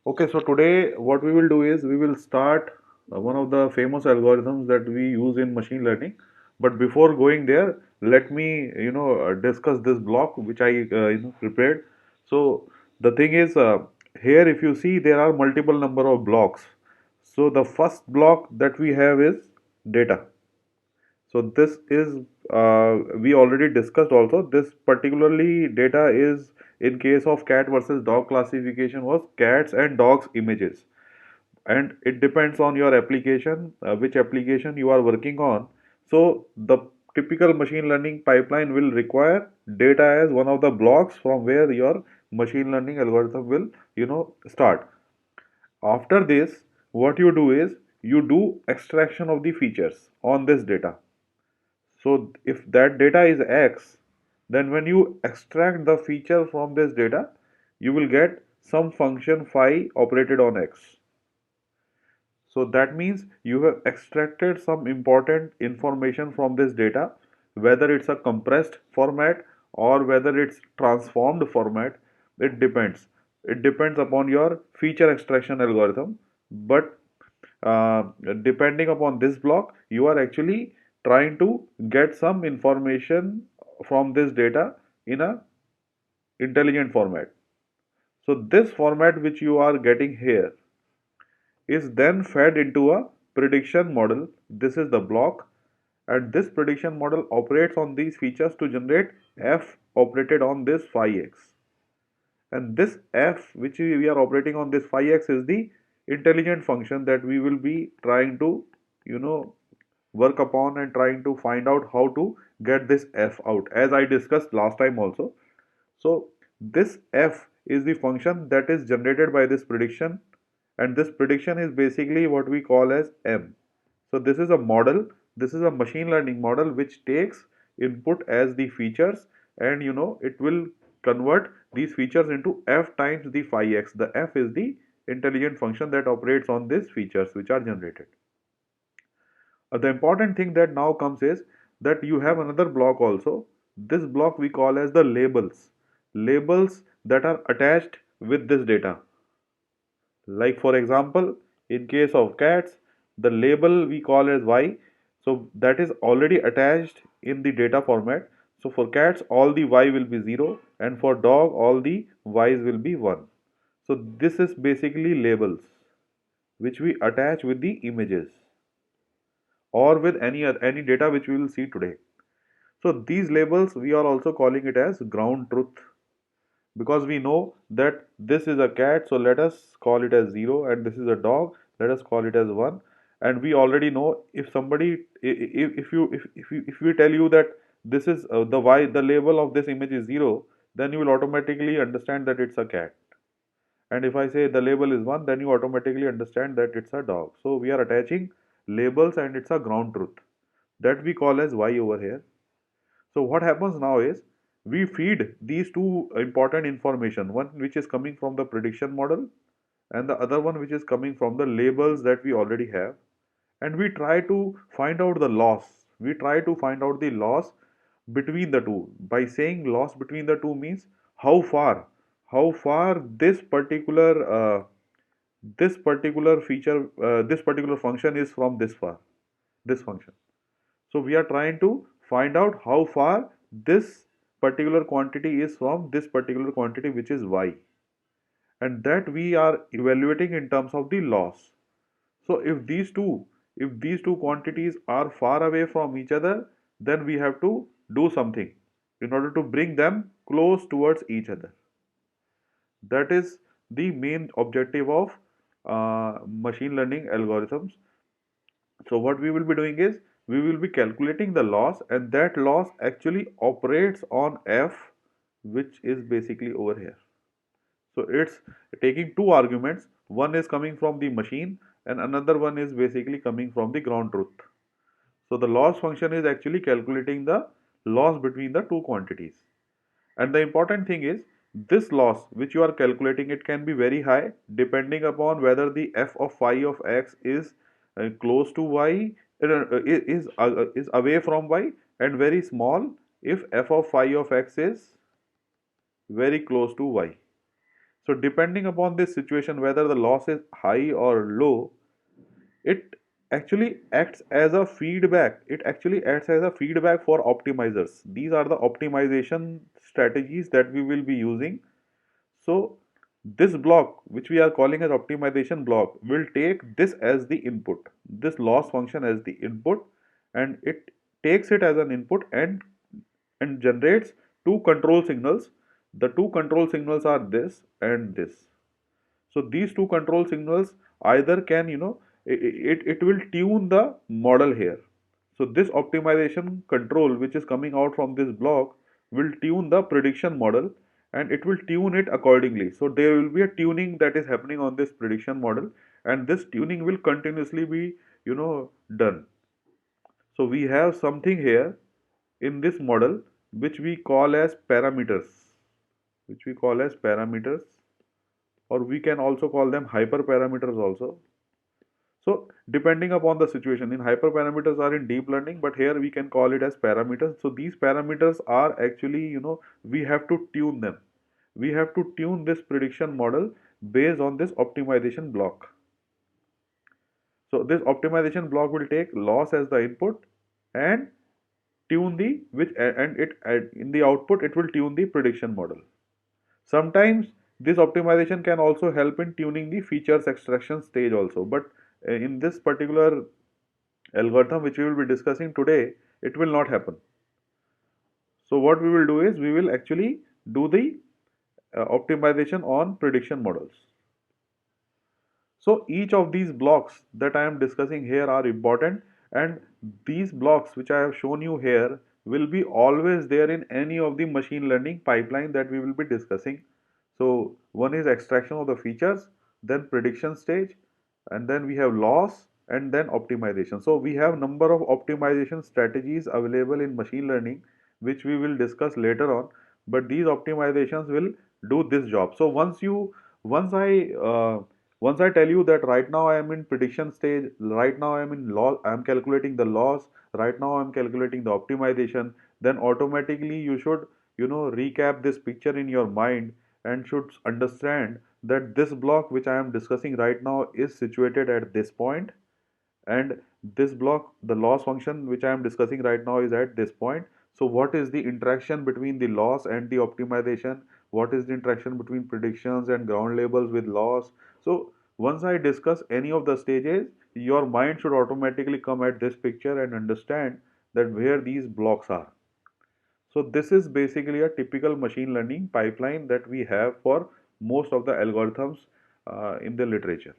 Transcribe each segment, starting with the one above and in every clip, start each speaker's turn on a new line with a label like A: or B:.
A: Okay, so today what we will do is we will start one of the famous algorithms that we use in machine learning. But before going there, let me discuss this block which I prepared. So the thing is here if you see there are multiple number of blocks. So the first block that we have is data. So this is we already discussed also. This particularly data is in case of cat versus dog classification was cats and dogs images, and it depends on your application, which application you are working on. So the typical machine learning pipeline will require data as one of the blocks from where your machine learning algorithm will start. After this, what you do is you do extraction of the features on this data. So if that data is X, then when you extract the feature from this data, you will get some function phi operated on X. So that means you have extracted some important information from this data, whether it's a compressed format or whether it's transformed format, it depends. It depends upon your feature extraction algorithm. But uh, depending upon this block, you are actually trying to get some information from this data in a intelligent format. So this format which you are getting here is then fed into a prediction model. This is the block, and this prediction model operates on these features to generate f operated on this phi x. And this f which we are operating on this phi x is the intelligent function that we will be trying to you know work upon and trying to find out how to get this f out, as I discussed last time also. So this f is the function that is generated by this prediction, and this prediction is basically what we call as m. So this is a model, this is a machine learning model which takes input as the features, and it will convert these features into f times the phi x. The f is the intelligent function that operates on these features which are generated. The important thing that now comes is that you have another block also. This block we call as the labels. Labels that are attached with this data. Like for example, in case of cats, the label we call as y. So that is already attached in the data format. So for cats, all the y will be 0, and for dog, all the y's will be 1. So this is basically labels which we attach with the images or with any data which we will see today. So these labels we are also calling it as ground truth, because we know that this is a cat, so let us call it as 0, and this is a dog, let us call it as 1. And we already know, if somebody if we tell you that this is the label of this image is 0, then you will automatically understand that it's a cat. And if I say the label is 1, then you automatically understand that it's a dog. So we are attaching labels, and it's a ground truth that we call as y over here. So what happens now is we feed these two important information, one which is coming from the prediction model and the other one which is coming from the labels that we already have, and we try to find out the loss. We try to find out the loss between the two. By saying loss between the two means how far, this particular feature, this particular function is from this far, this function. So we are trying to find out how far this particular quantity is from this particular quantity which is y, and that we are evaluating in terms of the loss. So if these two quantities are far away from each other, then we have to do something in order to bring them close towards each other. That is the main objective of machine learning algorithms. So what we will be doing is we will be calculating the loss, and that loss actually operates on f, which is basically over here. So it's taking two arguments. One is coming from the machine and another one is basically coming from the ground truth. So the loss function is actually calculating the loss between the two quantities. And the important thing is this loss which you are calculating, it can be very high depending upon whether the f of phi of x is close to y, is away from y, and very small if f of phi of x is very close to y. So depending upon this situation, whether the loss is high or low, it actually acts as a feedback. It actually acts as a feedback for optimizers. These are the optimization strategies that we will be using. So this block, which we are calling as optimization block, will take this as the input, this loss function as the input, and it takes it as an input and generates two control signals. The two control signals are this and this. So these two control signals either can, it will tune the model here. So this optimization control which is coming out from this block will tune the prediction model, and it will tune it accordingly. So there will be a tuning that is happening on this prediction model, and this tuning will continuously be, done. So we have something here in this model which we call as parameters, which we call as parameters, or we can also call them hyperparameters also. So depending upon the situation, in hyperparameters are in deep learning, but here we can call it as parameters. So these parameters are actually, we have to tune them. We have to tune this prediction model based on this optimization block. So this optimization block will take loss as the input and tune the which and it in the output it will tune the prediction model. Sometimes this optimization can also help in tuning the features extraction stage also, but in this particular algorithm which we will be discussing today, it will not happen. So what we will do is we will actually do the optimization on prediction models. So each of these blocks that I am discussing here are important, and these blocks which I have shown you here will be always there in any of the machine learning pipeline that we will be discussing. So one is extraction of the features, then prediction stage, and then we have loss, and then optimization. So we have number of optimization strategies available in machine learning which we will discuss later on, but these optimizations will do this job. So once I once I tell you that right now I am in prediction stage, right now I am in loss, I am calculating the loss, right now I am calculating the optimization, then automatically you should, recap this picture in your mind and should understand that this block which I am discussing right now is situated at this point, and this block, the loss function which I am discussing right now, is at this point. So what is the interaction between the loss and the optimization? What is the interaction between predictions and ground labels with loss? So once I discuss any of the stages, your mind should automatically come at this picture and understand that where these blocks are. So this is basically a typical machine learning pipeline that we have for most of the algorithms in the literature.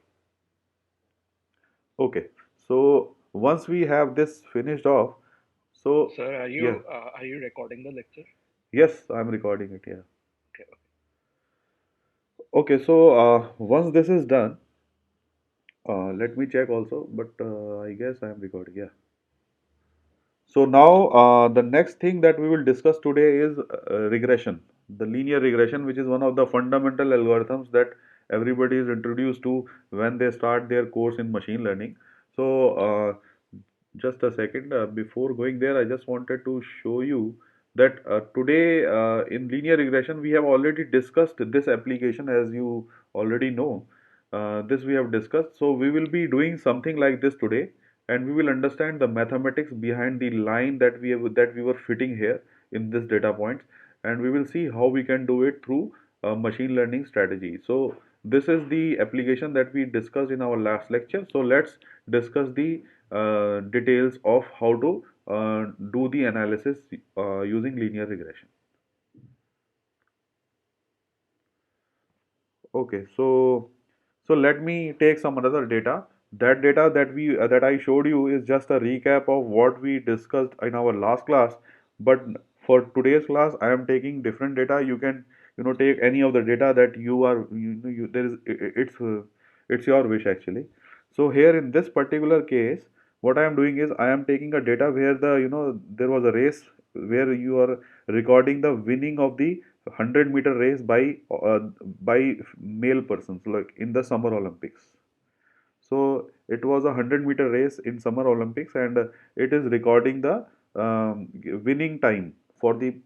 A: Okay, so once we have this finished off, so
B: Sir,
A: yeah,
B: are you recording the lecture?
A: yes, I'm recording it. Yeah.
B: Okay, okay.
A: Okay, so once this is done, let me check also. But I guess I am recording. Yeah. So now the next thing that we will discuss today is regression, the linear regression, which is one of the fundamental algorithms that everybody is introduced to when they start their course in machine learning. So just a second, before going there, I just wanted to show you that today in linear regression we have already discussed this application, as you already know. This we have discussed. So we will be doing something like this today, and we will understand the mathematics behind the line that we were fitting here in this data points, and we will see how we can do it through machine learning strategy. So this is the application that we discussed in our last lecture. So let's discuss the details of how to do the analysis using linear regression. Okay, so let me take some another data. That data that I showed you is just a recap of what we discussed in our last class. But for today's class, I am taking different data. You can, take any of the data that you are there is it's your wish actually. So here in this particular case, what I am doing is I am taking a data where there was a race where you are recording the winning of the 100-meter race by male persons, like in the summer olympics. So it was a 100-meter race in summer olympics, and it is recording the winning time for the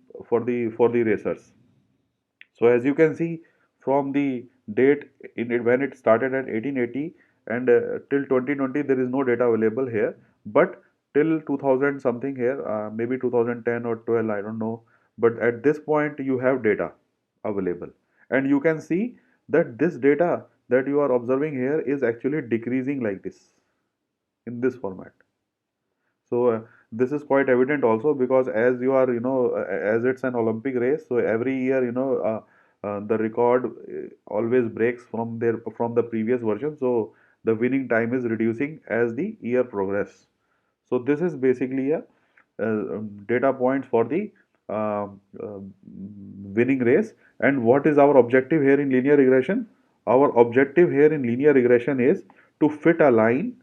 A: racers. So as you can see, from the date in it when it started at 1880 and till 2020 there is no data available here, but till 2000 something here, maybe 2010 or 12, I don't know, but at this point you have data available, and you can see that this data that you are observing here is actually decreasing like this in this format. So this is quite evident also, because as you are, as it's an Olympic race, so every year, the record always breaks from the previous version. So the winning time is reducing as the year progress. So this is basically a data point for the uh, uh, winning race. And what is our objective here in linear regression? Our objective here in linear regression is to fit a line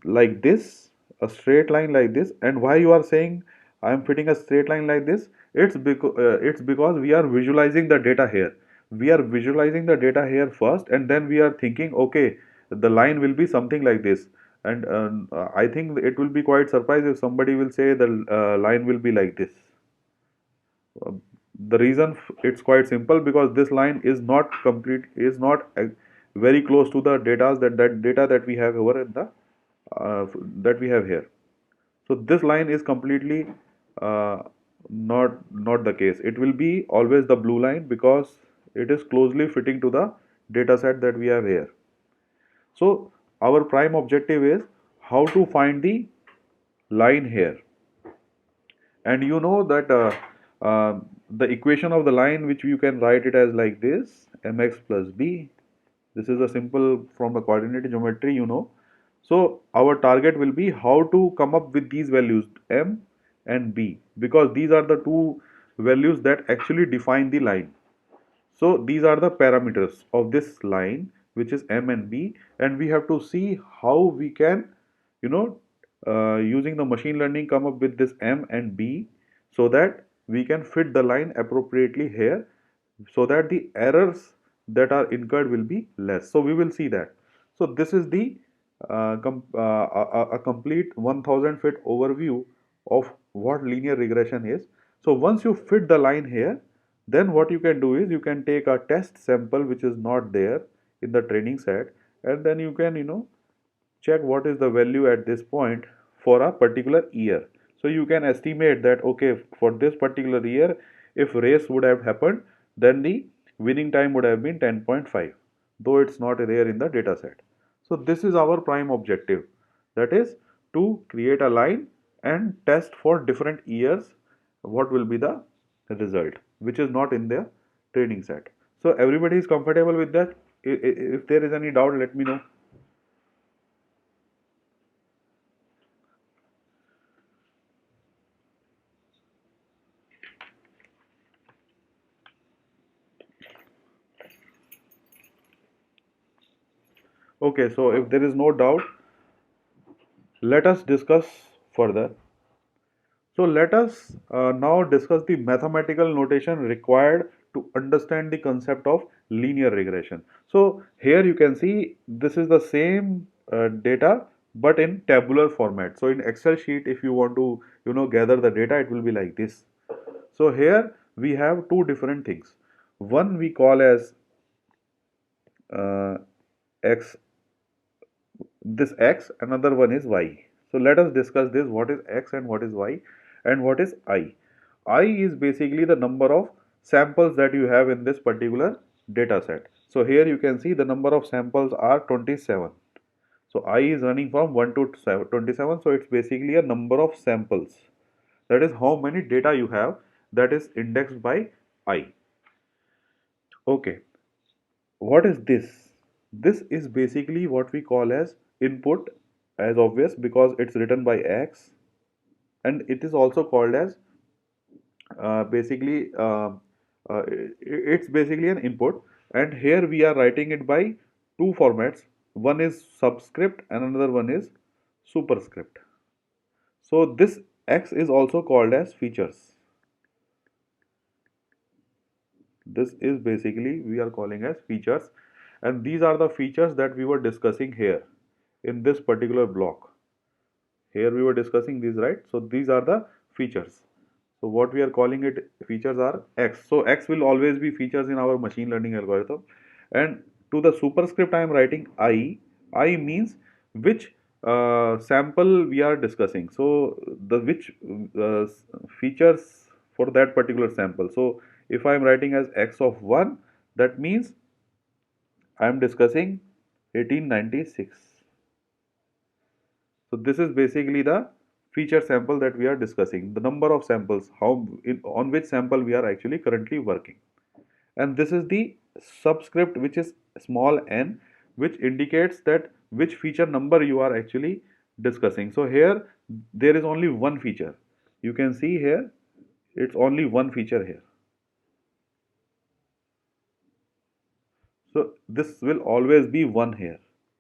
A: like this, a straight line like this. And why you are saying I am fitting a straight line like this? It's because we are visualizing the data here. We are visualizing the data here first, and then we are thinking, okay, the line will be something like this. And I think it will be quite surprised if somebody will say the line will be like this. Uh, the reason it's quite simple, because this line is not complete, is not very close to the data that we have over in the that we have here. So this line is completely uh, not the case. It will be always the blue line, because it is closely fitting to the data set that we have here. So our prime objective is how to find the line here. And you know that the equation of the line, which you can write it as like this, mx plus b. This is a simple from the coordinate geometry, So our target will be how to come up with these values m and b, because these are the two values that actually define the line. So these are the parameters of this line, which is m and b, and we have to see how we can, using the machine learning, come up with this m and b, so that we can fit the line appropriately here, so that the errors that are incurred will be less. So we will see that. So this is the a complete 1000 feet overview of what linear regression is. So once you fit the line here, then what you can do is you can take a test sample which is not there in the training set, and then you can, check what is the value at this point for a particular year. So you can estimate that, okay, for this particular year, if race would have happened, then the winning time would have been 10.5, though it's not there in the data set. So this is our prime objective, that is to create a line and test for different years what will be the result, which is not in the training set. So everybody is comfortable with that? If there is any doubt, let me know. Okay, so if there is no doubt, let us discuss further. So let us now discuss the mathematical notation required to understand the concept of linear regression. So here you can see this is the same data, but in tabular format. So in Excel sheet, if you want to, gather the data, it will be like this. So here we have two different things. One we call as uh, x, this x, another one is y. So let us discuss this, what is x and what is y and what is I. I is basically the number of samples that you have in this particular data set. So here you can see the number of samples are 27. So I is running from 1 to 27, so it's basically a number of samples. That is how many data you have that is indexed by I. Okay, what is this? This is basically what we call as input, as obvious because it's written by X, and it is also called as basically it's basically an input, and here we are writing it by two formats. One is subscript and another one is superscript. So this X is also called as features. This is basically we are calling as features, and these are the features that we were discussing here in this particular block. Here we were discussing these, right? So these are the features. So what we are calling it features are X. So X will always be features in our machine learning algorithm. And to the superscript I am writing I. I means which sample we are discussing. So the which features for that particular sample. So if I am writing as X of 1, that means I am discussing 1896. So this is basically the feature sample that we are discussing, the number of samples, on which sample we are actually currently working. And this is the subscript which is small n, which indicates that which feature number you are actually discussing. So here there is only one feature. You can see here it's only one feature here. So this will always be 1 here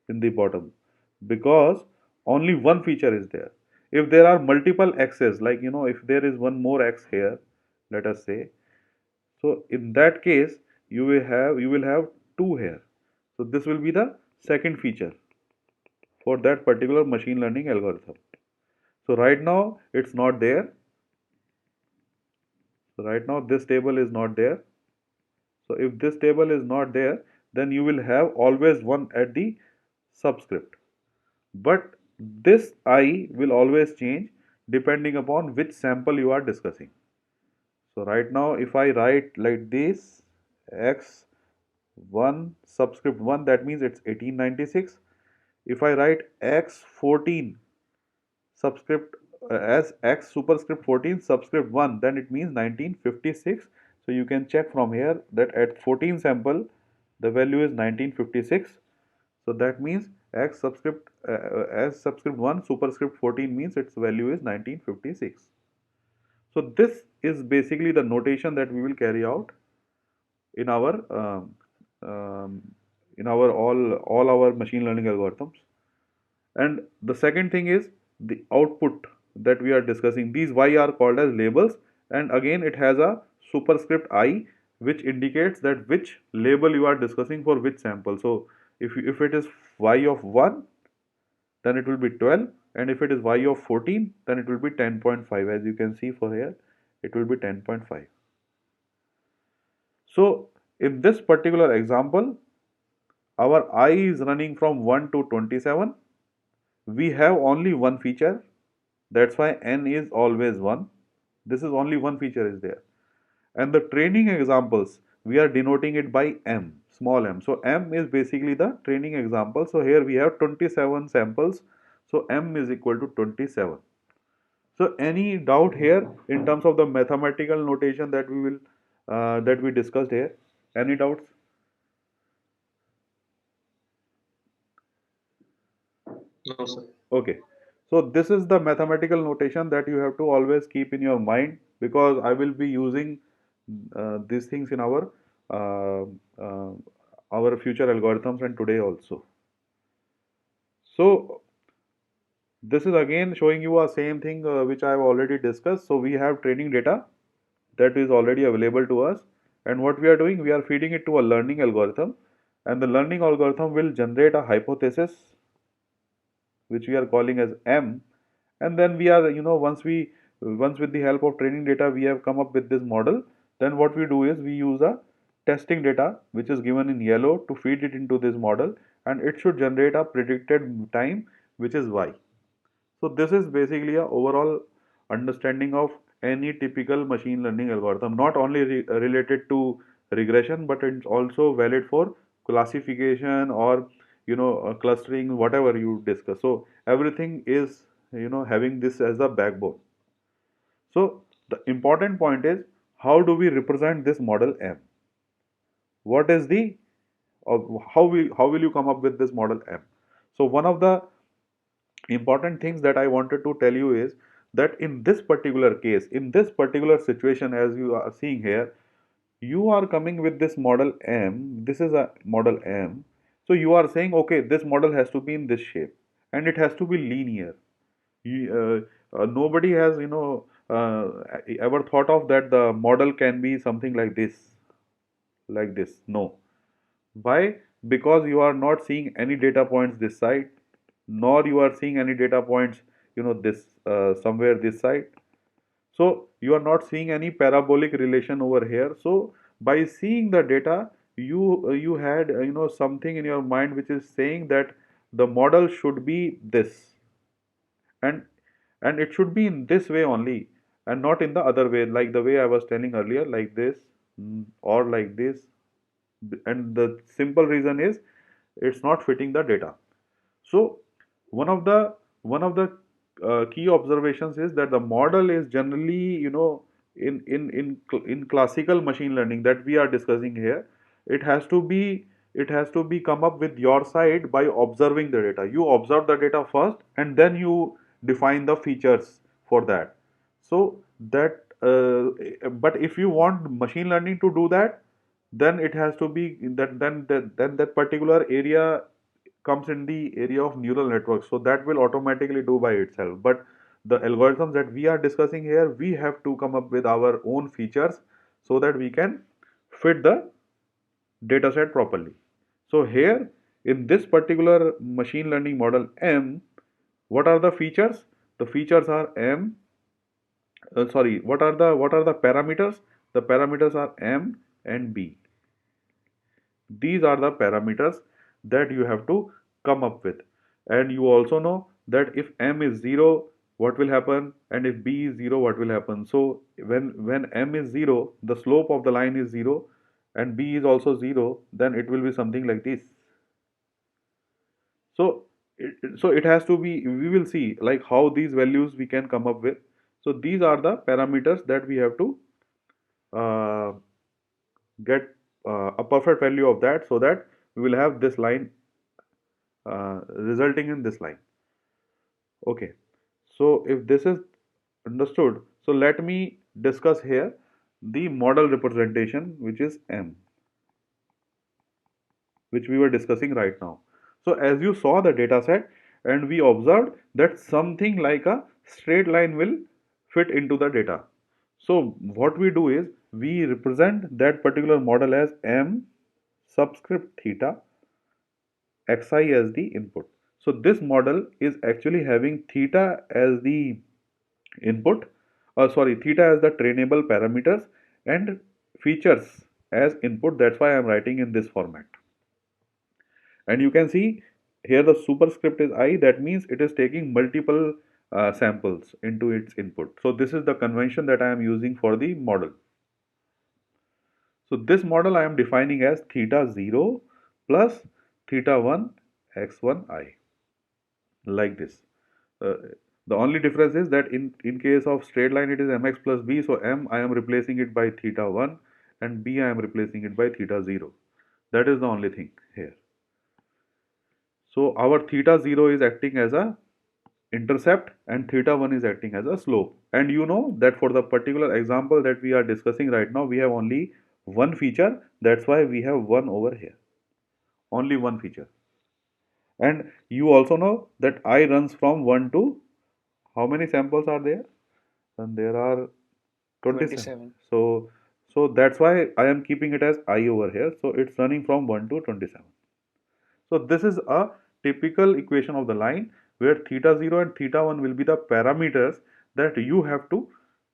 A: in the bottom because only one feature is there. If there are multiple x's, like if there is one more x here, let us say, so in that case you will have 2 here. So this will be the second feature for that particular machine learning algorithm. So right now it's not there. So right now this table is not there. So if this table is not there, then you will have always one at the subscript. But this I will always change depending upon which sample you are discussing. So right now if I write like this x1 subscript 1, that means it's 1896. If I write x14 subscript as x superscript 14 subscript 1, then it means 1956. So you can check from here that at 14 sample the value is 1956. So that means x subscript as subscript 1 superscript 14 means its value is 1956. So this is basically the notation that we will carry out in our um, all our machine learning algorithms. And the second thing is the output that we are discussing. These y are called as labels, and again it has a superscript I, which indicates that which label you are discussing for which sample. So if it is y of 1, then it will be 12, and if it is y of 14, then it will be 10.5. As you can see for here, it will be 10.5. So in this particular example, our I is running from 1 to 27. We have only one feature, that's why n is always 1. This is only one feature is there. And the training examples, we are denoting it by m, small m. So m is basically the training example. So here we have 27 samples. So m is equal to 27. So any doubt here in terms of the mathematical notation that we discussed here? Any doubts?
B: No, sir.
A: Okay. So this is the mathematical notation that you have to always keep in your mind, because I will be using these things in uh, uh, our future algorithms and today also. So this is again showing you a same thing which I have already discussed. So we have training data that is already available to us, and what we are doing, we are feeding it to a learning algorithm, and the learning algorithm will generate a hypothesis which we are calling as m, and then we are once with the help of training data we have come up with this model. Then what we do is we use a testing data which is given in yellow to feed it into this model, and it should generate a predicted time which is y. So this is basically a overall understanding of any typical machine learning algorithm, not only related to regression, but it's also valid for classification or clustering, whatever you discuss. So everything is having this as a backbone. So the important point is, how do we represent this model M? What is the how will you come up with this model M? So one of the important things that I wanted to tell you is that in this particular case, in this particular situation, as you are seeing here, you are coming with this model M. This is a model M. So you are saying, okay, this model has to be in this shape and it has to be linear. Nobody has, ever thought of that the model can be something like this, like this. No. Why? Because you are not seeing any data points this side, nor you are seeing any data points, this somewhere this side. So you are not seeing any parabolic relation over here. So by seeing the data, you had something in your mind which is saying that the model should be this, and it should be in this way only, and not in the other way, like the way I was telling earlier, like this, or like this. And the simple reason is it's not fitting the data. So one of the key observations is that the model is generally, in classical machine learning that we are discussing here, it has to be come up with your side by observing the data. You observe the data first, and then you define the features for that. So that, but if you want machine learning to do that, then it has to be that then that particular area comes in the area of neural networks, so that will automatically do by itself. But the algorithms that we are discussing here, we have to come up with our own features so that we can fit the data set properly. So here in this particular machine learning model M, what are the features? The features are M, sorry, what are the parameters? The parameters are M and B. These are the parameters that you have to come up with. And you also know that if M is 0, what will happen, and if B is 0, what will happen. So when M is 0, the slope of the line is 0, and B is also 0, then it will be something like this. So it has to be, we will see like how these values we can come up with. So these are the parameters that we have to uh, get a perfect value of that, so that we will have this line resulting in this line. Okay, so if this is understood, so let me discuss here the model representation, which is M, which we were discussing right now. So as you saw the data set, and we observed that something like a straight line will fit into the data. So what we do is we represent that particular model as M subscript theta xi as the input. So this model is actually having theta as the input, sorry, theta as the trainable parameters, and features as input. That's why I'm writing in this format. And you can see here the superscript is I, that means it is taking multiple samples into its input. So this is the convention that I am using for the model. So this model I am defining as theta 0 plus theta 1 x1 I, like this. Uh, the only difference is that in case of straight line it is mx plus b, so m I am replacing it by theta 1 and b I am replacing it by theta 0. That is the only thing here. So our theta 0 is acting as a intercept and theta 1 is acting as a slope. And you know that for the particular example that we are discussing right now, we have only one feature. That's why we have 1 over here. Only one feature. And you also know that I runs from 1 to, how many samples are there? And there are 27.
B: 27.
A: So that's why I am keeping it as I over here. So it's running from 1 to 27. So this is a typical equation of the line where theta 0 and theta 1 will be the parameters that you have to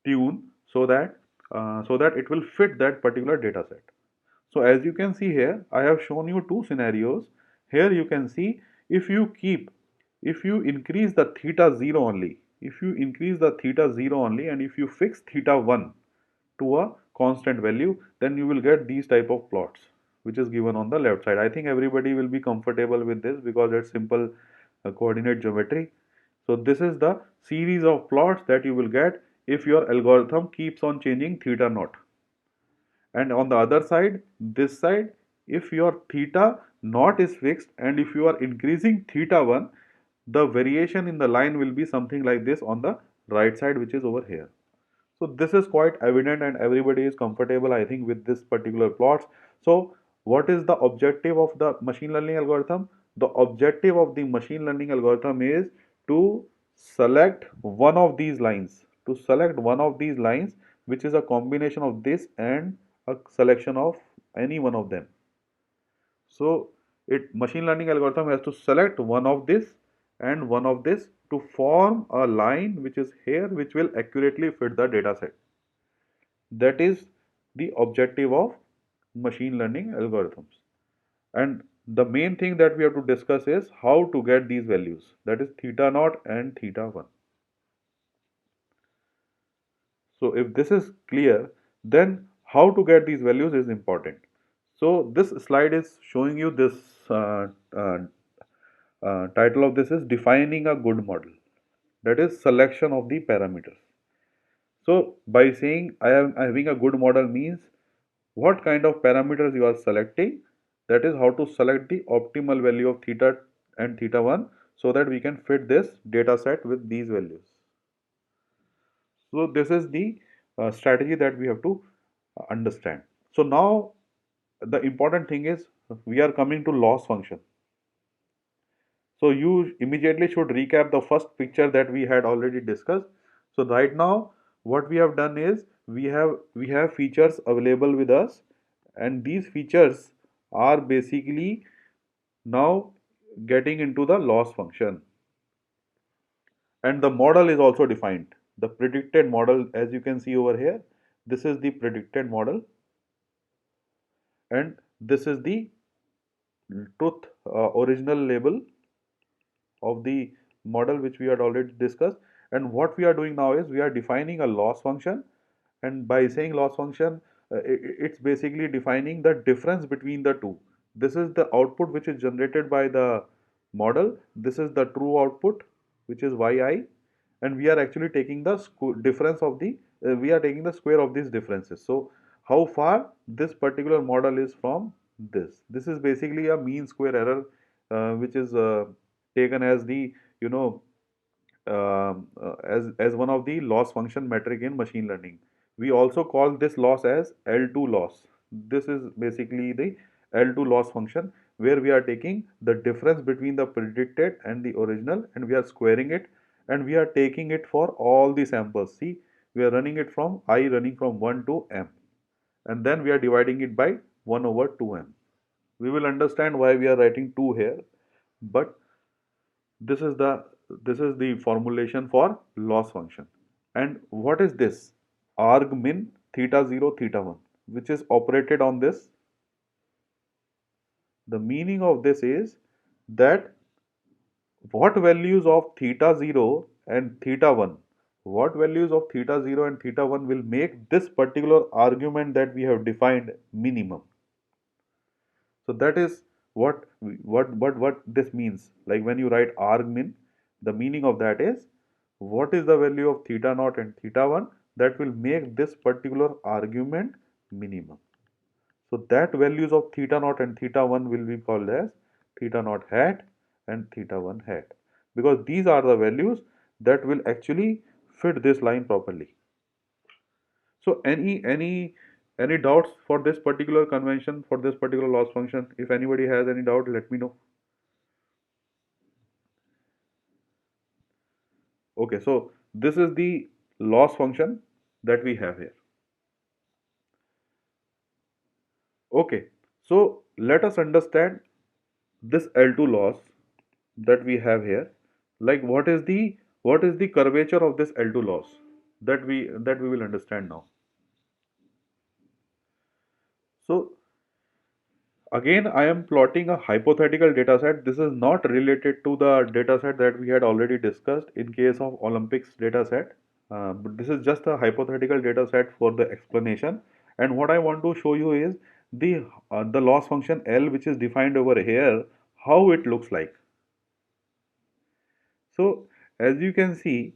A: tune so that it will fit that particular data set. So as you can see here, I have shown you two scenarios. Here you can see if you increase the theta 0 only, if you increase the theta 0 only, and if you fix theta 1 to a constant value, then you will get these type of plots, which is given on the left side. I think everybody will be comfortable with this because it's simple coordinate geometry. So this is the series of plots that you will get if your algorithm keeps on changing theta naught. And on the other side, this side, if your theta naught is fixed and if you are increasing theta 1, the variation in the line will be something like this on the right side, which is over here. So this is quite evident and everybody is comfortable, I think, with this particular plots. So what is the objective of the machine learning algorithm? The objective of the machine learning algorithm is to select one of these lines, which is a combination of this and a selection of any one of them. So it machine learning algorithm has to select one of this and one of this to form a line which is here, which will accurately fit the data set. That is the objective of machine learning algorithms. And the main thing that we have to discuss is how to get these values, that is theta naught and theta 1. So if this is clear, then how to get these values is important. So this slide is showing you this title of this is defining a good model. That is selection of the parameters. So by saying I am having a good model means what kind of parameters you are selecting. That is how to select the optimal value of theta and theta 1 so that we can fit this data set with these values. So this is the strategy that we have to understand. So now the important thing is we are coming to loss function. So you immediately should recap the first picture that we had already discussed. So right now what we have done is we have features available with us, and these features are basically now getting into the loss function, and the model is also defined. The predicted model, as you can see over here, this is the predicted model, and this is the truth original label of the model which we had already discussed. And what we are doing now is we are defining a loss function, and by saying loss function, it's basically defining the difference between the two. This is the output which is generated by the model, this is the true output which is yi, and we are actually taking the difference of the we are taking the square of these differences. So how far this particular model is from this is basically a mean square error, which is taken as the, you know, as one of the loss function metric in machine learning. We also call this loss as L2 loss. This is basically the L2 loss function where we are taking the difference between the predicted and the original and we are squaring it, and we are taking it for all the samples. See, we are running it from I running from 1 to m, and then we are dividing it by 1 over 2m. We will understand why we are writing 2 here, but this is the formulation for loss function. And what is this arg min theta 0 theta 1 which is operated on this? The meaning of this is that what values of theta 0 and theta 1, what values of theta 0 and theta 1 will make this particular argument that we have defined minimum. So that is what this means. Like when you write arg min, the meaning of that is what is the value of theta naught and theta 1 that will make this particular argument minimum. So that values of theta naught and theta 1 will be called as theta naught hat and theta 1 hat, because these are the values that will actually fit this line properly. So any doubts for this particular convention, for this particular loss function? If anybody has any doubt, let me know. Okay, so this is the loss function that we have here. Okay, so let us understand this L2 loss that we have here. Like what is the curvature of this L2 loss that we will understand now. So again, I am plotting a hypothetical data set. This is not related to the data set that we had already discussed in case of Olympics data set. But this is just a hypothetical data set for the explanation. And what I want to show you is the loss function L, which is defined over here, how it looks like. So as you can see,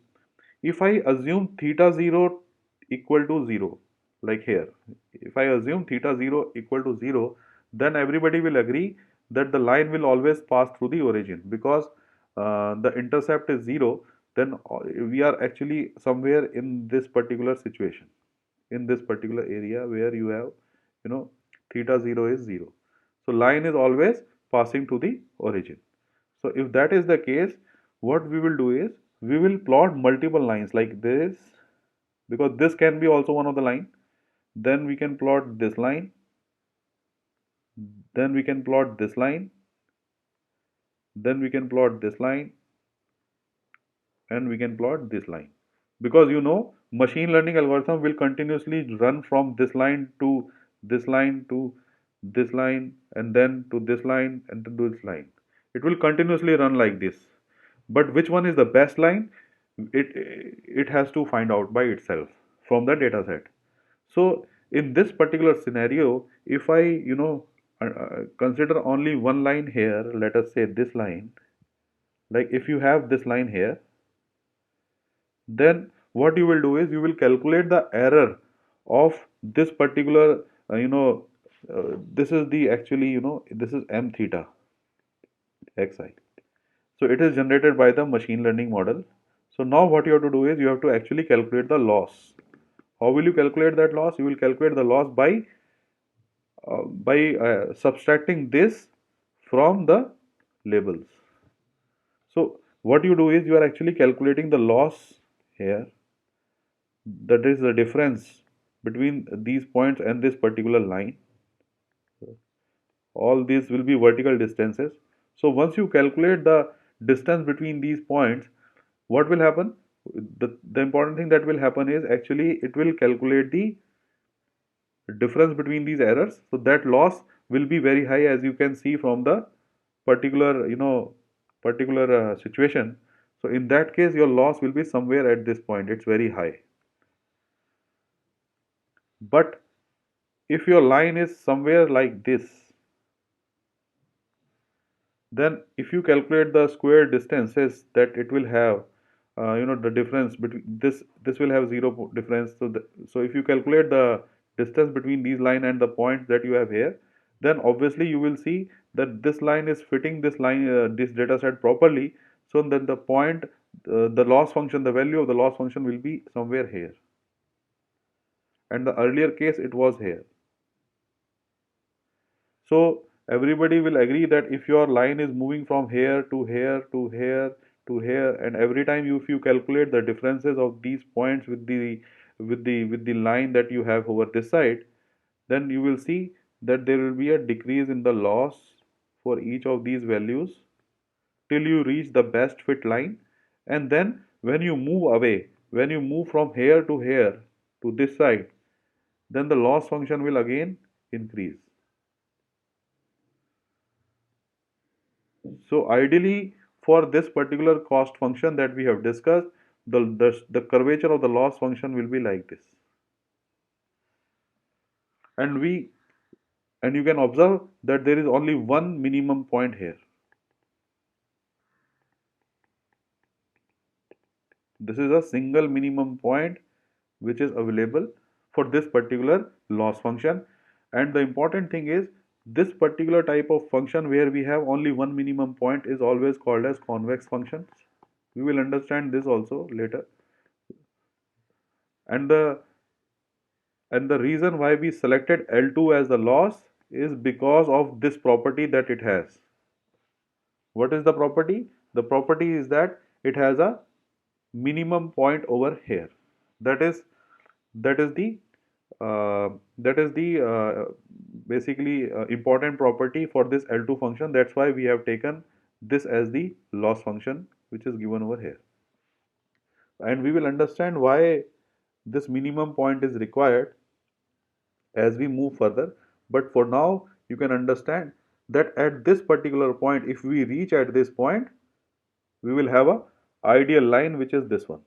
A: if I assume theta 0 equal to 0, like here, if I assume theta 0 equal to 0, then everybody will agree that the line will always pass through the origin, because the intercept is 0, then we are actually somewhere in this particular situation, in this particular area where you have, you know, theta 0 is 0. So line is always passing to the origin. So if that is the case, what we will do is we will plot multiple lines like this, because this can be also one of the line. Then we can plot this line, then we can plot this line, then we can plot this line, and we can plot this line, because machine learning algorithm will continuously run from this line to this line to this line and then to this line and to this line. It will continuously run like this, but which one is the best line, it has to find out by itself from the data set. So in this particular scenario, if I consider only one line here, let us say this line, like if you have this line here, then what you will do is you will calculate the error of this particular this is the actually this is m theta xi. So it is generated by the machine learning model. So now what you have to do is you have to actually calculate the loss. How will you calculate that loss? You will calculate the loss by subtracting this from the labels. So what you do is you are actually calculating the loss here, that is the difference between these points and this particular line. All these will be vertical distances. So once you calculate the distance between these points, what will happen? The important thing that will happen is actually it will calculate the difference between these errors. So that loss will be very high, as you can see from the particular situation. So in that case your loss will be somewhere at this point, it's very high. But if your line is somewhere like this, then if you calculate the square distances that it will have, the difference between this will have zero difference. So so if you calculate the distance between these line and the points that you have here, then obviously you will see that this line is fitting this line, this data set properly. So then the point, the loss function, the value of the loss function will be somewhere here, and the earlier case it was here. So everybody will agree that if your line is moving from here to here to here to here, and every time if you calculate the differences of these points with the line that you have over this side, then you will see that there will be a decrease in the loss for each of these values till you reach the best fit line. And then when you move away, when you move from here to this side, then the loss function will again increase. So ideally, for this particular cost function that we have discussed, the curvature of the loss function will be like this. And you can observe that there is only one minimum point here. This is a single minimum point which is available for this particular loss function. And the important thing is, this particular type of function where we have only one minimum point is always called as convex functions. We will understand this also later. And the reason why we selected L2 as the loss is because of this property that it has. What is the property? The property is that it has a minimum point over here. That is the basically important property for this L2 function. That's why we have taken this as the loss function, which is given over here. And we will understand why this minimum point is required as we move further. But for now, you can understand that at this particular point, if we reach at this point, we will have a ideal line, which is this one.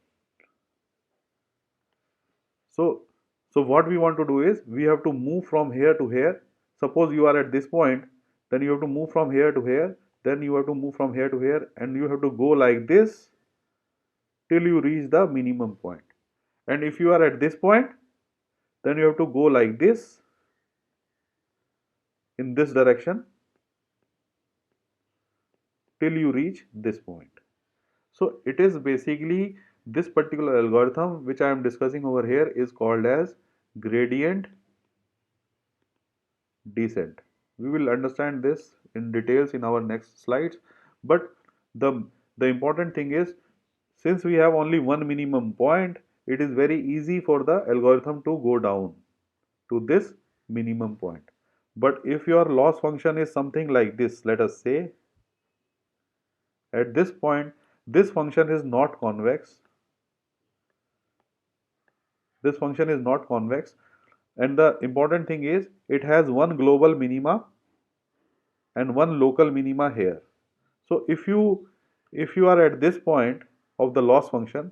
A: So what we want to do is we have to move from here to here. Suppose you are at this point, then you have to move from here to here, then you have to move from here to here, and you have to go like this till you reach the minimum point. And if you are at this point, then you have to go like this in this direction till you reach this point. So it is basically this particular algorithm which I am discussing over here is called as gradient descent. We will understand this in details in our next slides. But the the important thing is, since we have only one minimum point, it is very easy for the algorithm to go down to this minimum point. But if your loss function is something like this, let us say at this point, This function is not convex. This function is not convex, and the important thing is it has one global minima and one local minima here. So if you are at this point of the loss function,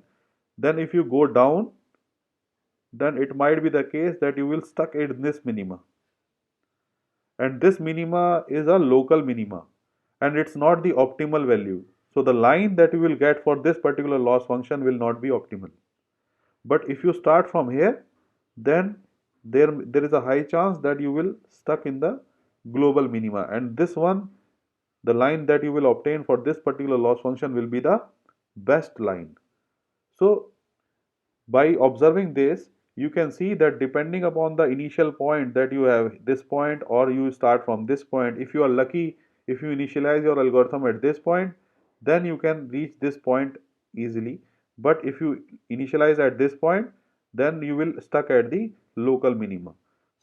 A: then if you go down, then it might be the case that you will stuck in this minima, and this minima is a local minima, and it's not the optimal value. So the line that you will get for this particular loss function will not be optimal. But if you start from here, then there is a high chance that you will stuck in the global minima, and this one, the line that you will obtain for this particular loss function will be the best line. So by observing this, you can see that depending upon the initial point that you have, this point or you start from this point, if you are lucky, if you initialize your algorithm at this point, then you can reach this point easily. But if you initialize at this point, then you will stuck at the local minima.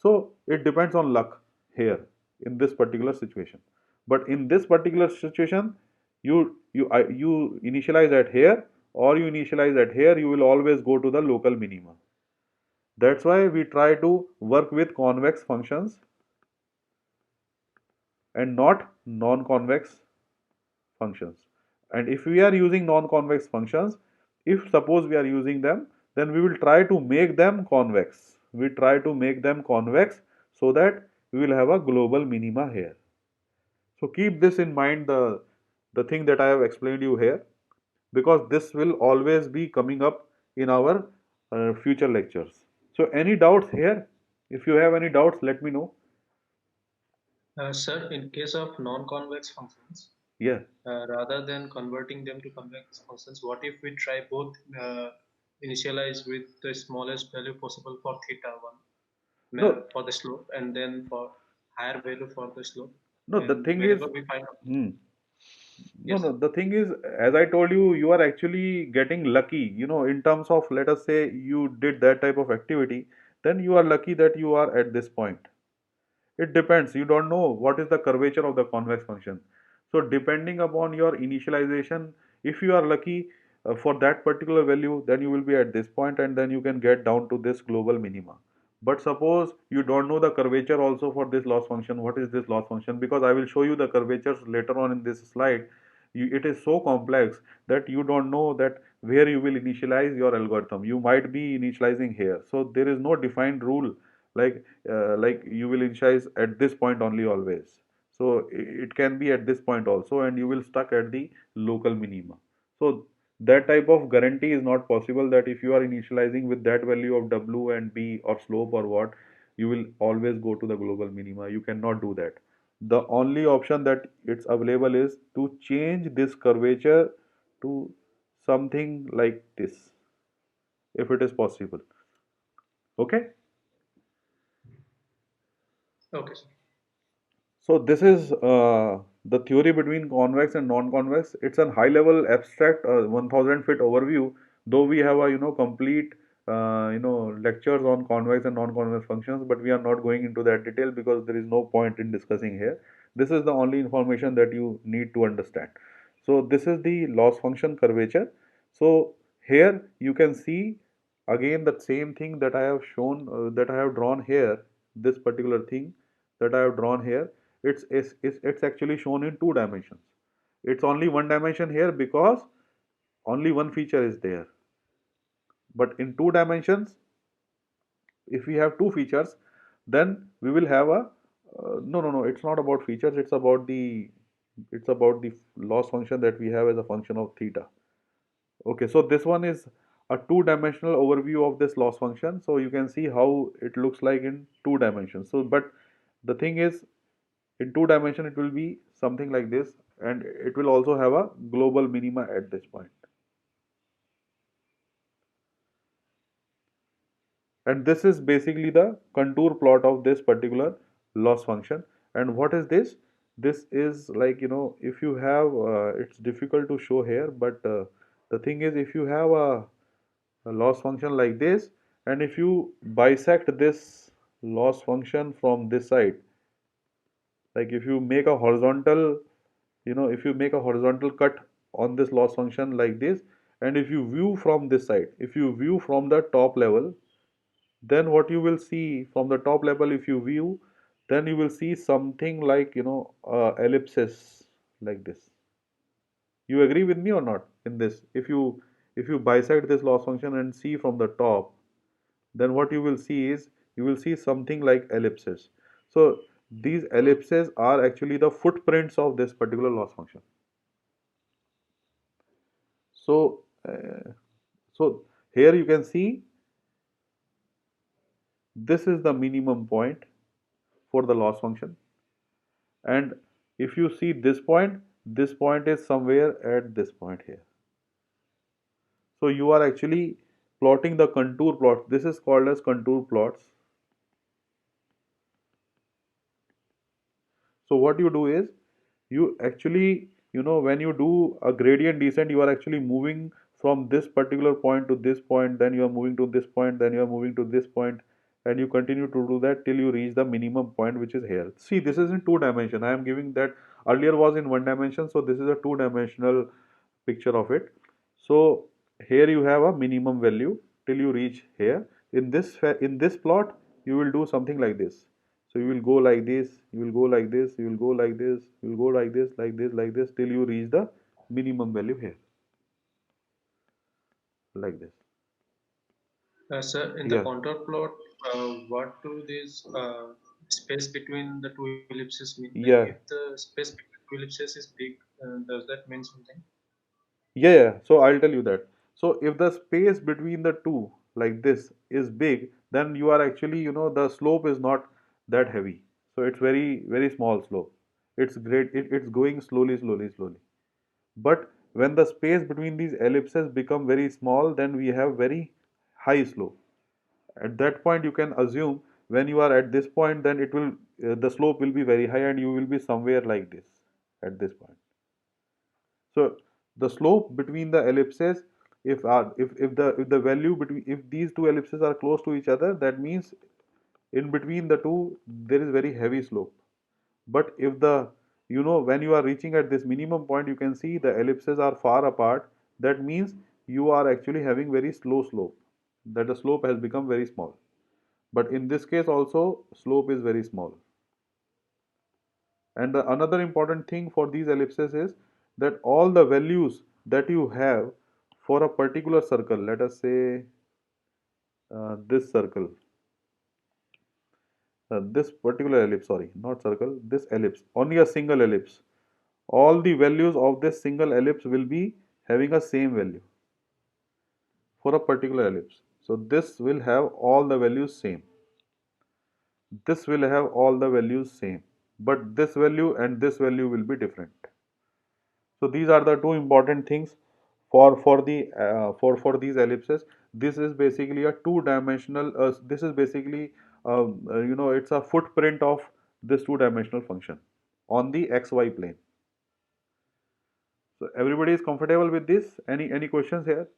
A: So it depends on luck here in this particular situation. But in this particular situation, you initialize at here or you initialize at here, you will always go to the local minima. That's why we try to work with convex functions and not non-convex functions. And if we are using non-convex functions, if suppose we are using them, then we will try to make them convex. We try to make them convex so that we will have a global minima here. So keep this in mind, the thing that I have explained you here, because this will always be coming up in our future lectures. So any doubts here? If you have any doubts, let me know.
B: Sir, in case of non-convex functions,
A: Yeah.
B: rather than converting them to convex functions, what if we try both initialize with the smallest value possible for theta 1
A: No,
B: for the slope and then for higher value for the slope,
A: no, the
B: and
A: thing is,
B: wherever we find,
A: hmm, no,
B: yes,
A: no, the thing is, as I told you, you are actually getting lucky, in terms of, let us say you did that type of activity, then you are lucky that you are at this point. It depends. You don't know what is the curvature of the convex function. So depending upon your initialization, if you are lucky for that particular value, then you will be at this point and then you can get down to this global minima. But suppose you don't know the curvature also for this loss function. What is this loss function? Because I will show you the curvatures later on in this slide. It is so complex that you don't know that where you will initialize your algorithm. You might be initializing here. So there is no defined rule like you will initialize at this point only always. So it can be at this point also, and you will stuck at the local minima. So that type of guarantee is not possible that if you are initializing with that value of w and b or slope or what, you will always go to the global minima. You cannot do that. The only option that it's available is to change this curvature to something like this, if it is possible. Okay.
B: okay, sir.
A: So this is the theory between convex and non-convex. It's a high-level abstract 1,000 feet overview. Though we have a complete lectures on convex and non-convex functions, but we are not going into that detail because there is no point in discussing here. This is the only information that you need to understand. So this is the loss function curvature. So here you can see again the same thing that I have shown, that I have drawn here. This particular thing that I have drawn here, it's actually shown in two dimensions. It's only one dimension here because only one feature is there. But in two dimensions, if we have two features, then we will have a no, it's not about features. It's about the loss function that we have as a function of theta. Okay, so this one is a two-dimensional overview of this loss function. So you can see how it looks like in two dimensions. So, but the thing is, in two dimension, it will be something like this, and it will also have a global minima at this point. And this is basically the contour plot of this particular loss function. And what is this? This is like, if you have, it's difficult to show here, but the thing is, if you have a loss function like this, and if you bisect this loss function from this side, like if you make a horizontal cut on this loss function like this, and if you view from this side, if you view from the top level, then what you will see from the top level, if you view, then you will see something like, ellipses like this. You agree with me or not in this? If you bisect this loss function and see from the top, then what you will see is, you will see something like ellipses. So these ellipses are actually the footprints of this particular loss function. So here you can see this is the minimum point for the loss function, and if you see this point is somewhere at this point here. So you are actually plotting the contour plot. This is called as contour plots. So what you do is, you actually, when you do a gradient descent, you are actually moving from this particular point to this point, then you are moving to this point, then you are moving to this point, and you continue to do that till you reach the minimum point, which is here. See, this is in two dimension. I am giving that, earlier was in one dimension, so this is a two-dimensional picture of it. So here you have a minimum value till you reach here. In this plot, you will do something like this. So you will go like this, you will go like this, you will go like this, you will go like this, like this, like this, till you reach the minimum value here, like this.
B: Sir, in the
A: Yeah,
B: contour plot, what do these space between the two ellipses mean? Like,
A: yeah,
B: if the space between two ellipses is big, does that mean something?
A: yeah. So I'll tell you that. So if the space between the two, like this, is big, then you are actually, the slope is not that heavy. So it's very, very small slope. It's great. It's going slowly, slowly, slowly. But when the space between these ellipses become very small, then we have very high slope. At that point, you can assume when you are at this point, then the slope will be very high, and you will be somewhere like this at this point. So the slope between the ellipses, if the value between, if these two ellipses are close to each other, that means in between the two there is very heavy slope. But if the, when you are reaching at this minimum point, you can see the ellipses are far apart. That means you are actually having very slow slope. That the slope has become very small. But in this case also, slope is very small. And another important thing for these ellipses is that all the values that you have for a particular circle, let us say this circle, this particular ellipse, sorry, not circle, this ellipse, only a single ellipse. All the values of this single ellipse will be having a same value for a particular ellipse. So this will have all the values same. This will have all the values same. But this value and this value will be different. So these are the two important things for these ellipses. This is basically a two-dimensional. This is basically it's a footprint of this two-dimensional function on the xy plane. So everybody is comfortable with this? Any questions here?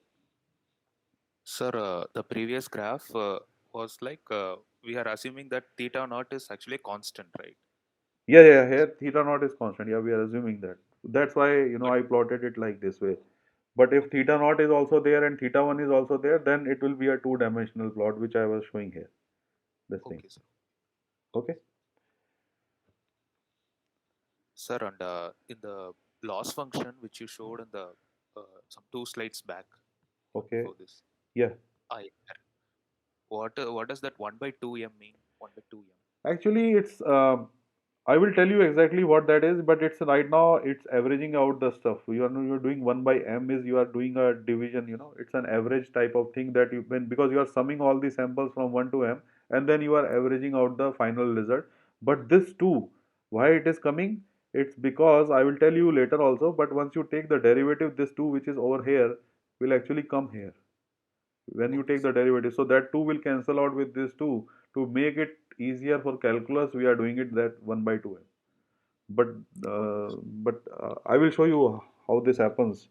C: Sir, the previous graph was like we are assuming that theta naught is actually constant, right?
A: Yeah, yeah. Here theta naught is constant. Yeah, we are assuming that. That's why
C: But
A: I plotted it like this way. But if theta naught is also there and theta 1 is also there, then it will be a two-dimensional plot, which I was showing here. This thing.
C: okay, sir.
A: Okay.
C: Sir, and in the loss function which you showed in the some two slides back
A: Okay.
C: before this,
A: Yeah.
C: I what does that 1/2m mean? 1/2m.
A: Actually, I will tell you exactly what that is, but it's right now it's averaging out the stuff. You're doing 1 by m is you are doing a division, it's an average type of thing that because you are summing all the samples from 1 to m, and then you are averaging out the final result. But this too, why it is coming? It's because I will tell you later also, but once you take the derivative, this 2 which is over here will actually come here when you
C: Okay,
A: take
C: sir.
A: the derivative. So that 2 will cancel out with this 2. To make it easier for calculus, we are doing it that 1 by 2m. But
C: Okay,
A: I will show you how this happens.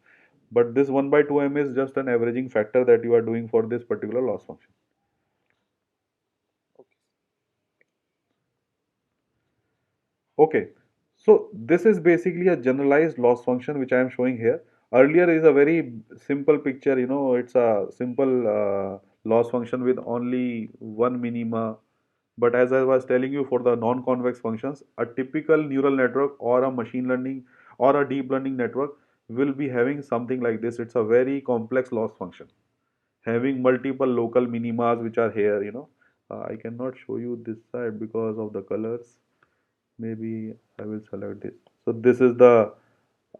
A: But this 1 by 2m is just an averaging factor that you are doing for this particular loss function.
C: okay.
A: Okay, so this is basically a generalized loss function which I am showing here. earlier is a very simple picture, it's a simple loss function with only one minima. But as I was telling you, for the non-convex functions, a typical neural network or a machine learning or a deep learning network will be having something like this. It's a very complex loss function, having multiple local minimas which are here, I cannot show you this side because of the colors. Maybe I will select this. So this is the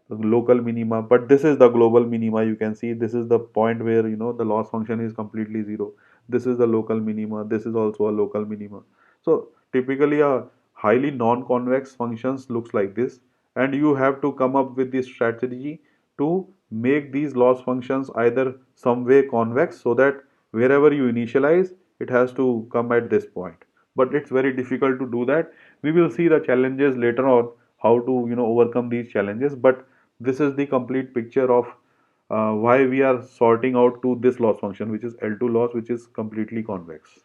A: local minima, but this is the global minima. You can see this is the point where the loss function is completely zero. This is the local minima. This is also a local minima. So typically a highly non-convex functions looks like this, and you have to come up with this strategy to make these loss functions either some way convex, so that wherever you initialize it has to come at this point. But it's very difficult to do that. We will see the challenges later on, how to overcome these challenges. But this is the complete picture of why we are sorting out to this loss function, which is L2 loss, which is completely convex.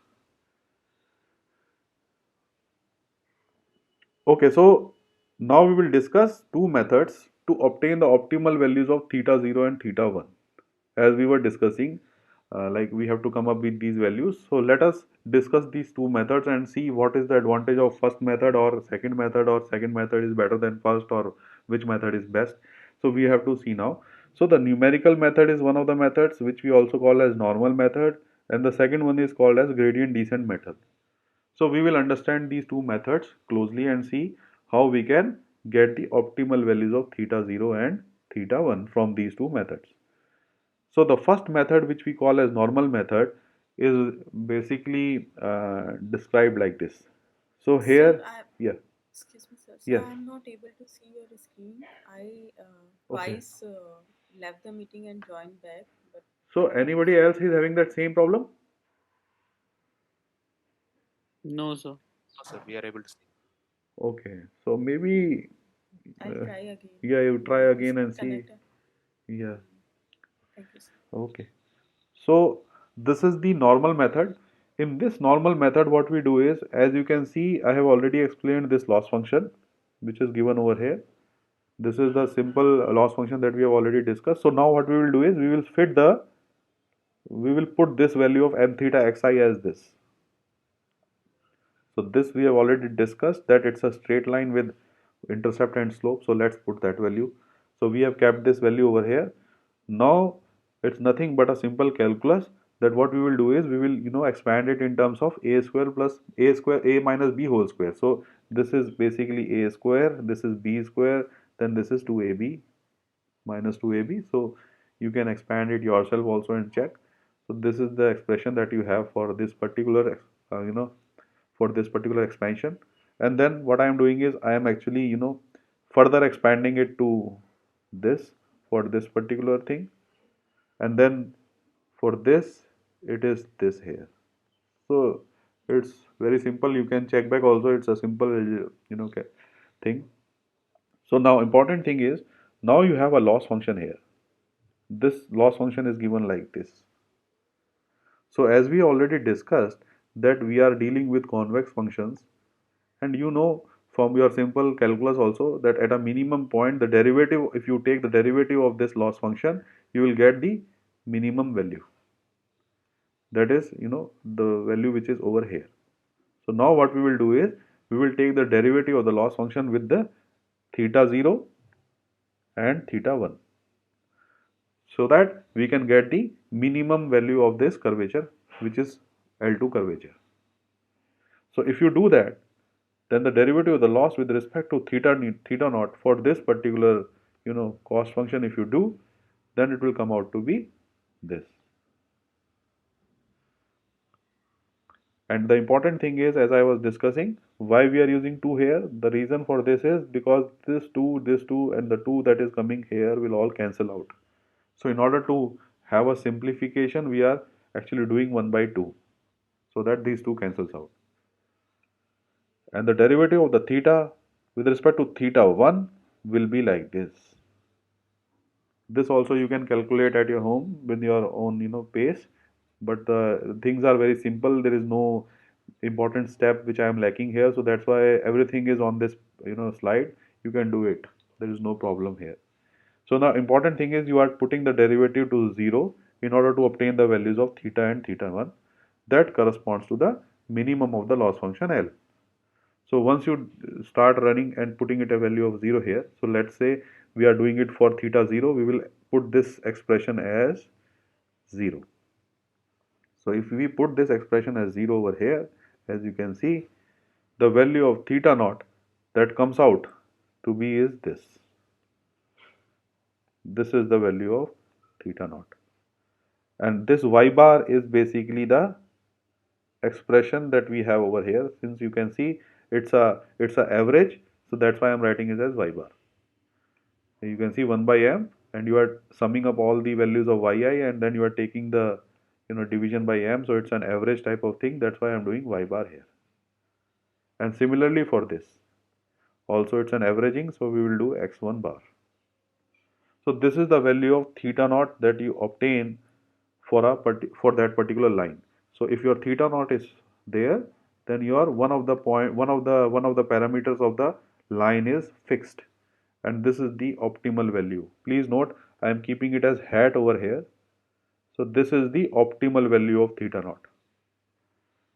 A: Okay, so now we will discuss two methods to obtain the optimal values of theta 0 and theta 1. As we were discussing, like we have to come up with these values. So let us discuss these two methods and see what is the advantage of first method, or second method is better than first, or which method is best. So we have to see now. So the numerical method is one of the methods which we also call as normal method, and the second one is called as gradient descent method. So we will understand these two methods closely and see how we can get the optimal values of theta 0 and theta 1 from these two methods. So the first method, which we call as normal method, is basically described like this. So
D: Sir,
A: here,
D: I
A: yeah,
D: excuse me, sir. Sir,
A: yes,
D: I am not able to see your screen. I
A: okay.
D: twice left the meeting and joined back, but
A: So
D: cannot
A: anybody
D: see.
A: else is having that same problem?
E: No, sir.
C: No, sir, we are able to see.
A: Okay, so maybe,
D: I'll
A: uh,
D: try again.
A: yeah, you try
D: Is
A: again and see.
D: connected.
A: Yeah,
D: Thank you, sir.
A: okay. So this is the normal method. In this normal method, what we do is, as you can see, I have already explained this loss function, which is given over here. This is the simple loss function that we have already discussed. So now what we will do is, we will put this value of m theta xi as this. So this we have already discussed, that it's a straight line with intercept and slope. So let's put that value. So we have kept this value over here. Now it's nothing but a simple calculus, that what we will do is, we will expand it in terms of a square plus a square, a minus b whole square. So this is basically a square, this is b square, then this is 2ab minus 2ab. So you can expand it yourself also and check. So this is the expression that you have for this particular for this particular expansion. And then what I am doing is, I am actually further expanding it to this, for this particular thing. And then for this, it is this here. So it's very simple. You can check back also, it's a simple thing. So now important thing is, now you have a loss function here. This loss function is given like this. So as we already discussed, that we are dealing with convex functions, and from your simple calculus also, that at a minimum point, the derivative, if you take the derivative of this loss function, you will get the minimum value. That is, the value which is over here. So now what we will do is, we will take the derivative of the loss function with the theta 0 and theta 1, so that we can get the minimum value of this curvature, which is L2 curvature. So if you do that, then the derivative of the loss with respect to theta naught for this particular cost function, if you do, then it will come out to be this. And the important thing is, as I was discussing, why we are using 2 here. The reason for this is because this 2 and the 2 that is coming here will all cancel out. So in order to have a simplification, we are actually doing 1 by 2, so that these 2 cancels out. And the derivative of the theta with respect to theta 1 will be like this. This also you can calculate at your home with your own pace, but the things are very simple. There is no important step which I am lacking here, so that's why everything is on this slide. You can do it, there is no problem here. So the important thing is you are putting the derivative to 0 in order to obtain the values of theta and theta 1. That corresponds to the minimum of the loss function L. So once you start running and putting it a value of 0 here, so let's say we are doing it for theta 0, we will put this expression as 0. So if we put this expression as 0 over here, as you can see, the value of theta naught that comes out to be is this. This is the value of theta naught. And this y bar is basically the expression that we have over here. Since you can see it's a average, so that's why I'm writing it as y bar. You can see 1 by m, and you are summing up all the values of yi, and then you are taking the division by m, so it's an average type of thing. That's why I'm doing y bar here. And similarly for this also, it's an averaging, so we will do x1 bar. So this is the value of theta naught that you obtain for that particular line. So if your theta naught is there, then your one of the parameters of the line is fixed, and this is the optimal value. Please note I am keeping it as hat over here. So this is the optimal value of theta naught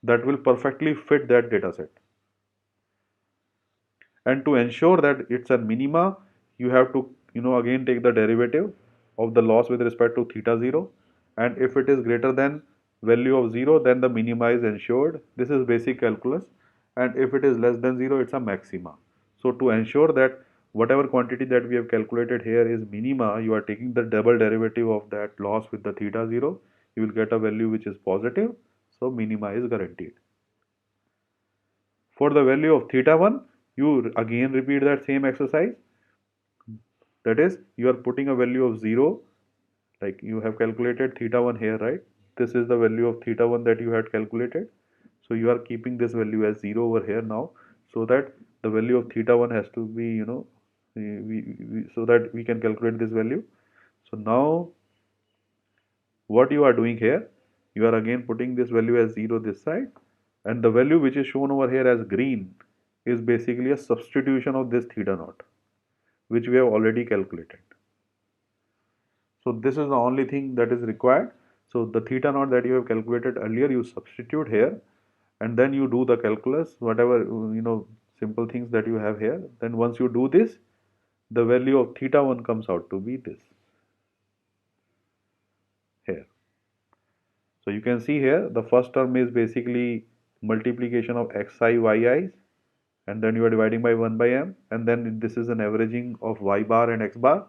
A: that will perfectly fit that data set. And to ensure that it's a minima, you have to again take the derivative of the loss with respect to theta 0, and if it is greater than value of 0, then the minima is ensured. This is basic calculus. And if it is less than 0, it's a maxima. So to ensure that whatever quantity that we have calculated here is minima, you are taking the double derivative of that loss with the theta 0. You will get a value which is positive, so minima is guaranteed. For the value of theta 1, you again repeat that same exercise. That is, you are putting a value of 0, like you have calculated theta 1 here, right? This is the value of theta 1 that you had calculated. So you are keeping this value as 0 over here now, so that the value of theta 1 has to be, so that we can calculate this value. So now what you are doing here, you are again putting this value as 0 this side, and the value which is shown over here as green is basically a substitution of this theta naught, which we have already calculated. So this is the only thing that is required. So the theta naught that you have calculated earlier, you substitute here, and then you do the calculus, whatever simple things that you have here. Then once you do this, the value of theta 1 comes out to be this here. So you can see here the first term is basically multiplication of xi yi's, and then you are dividing by 1 by m, and then this is an averaging of y bar and x bar,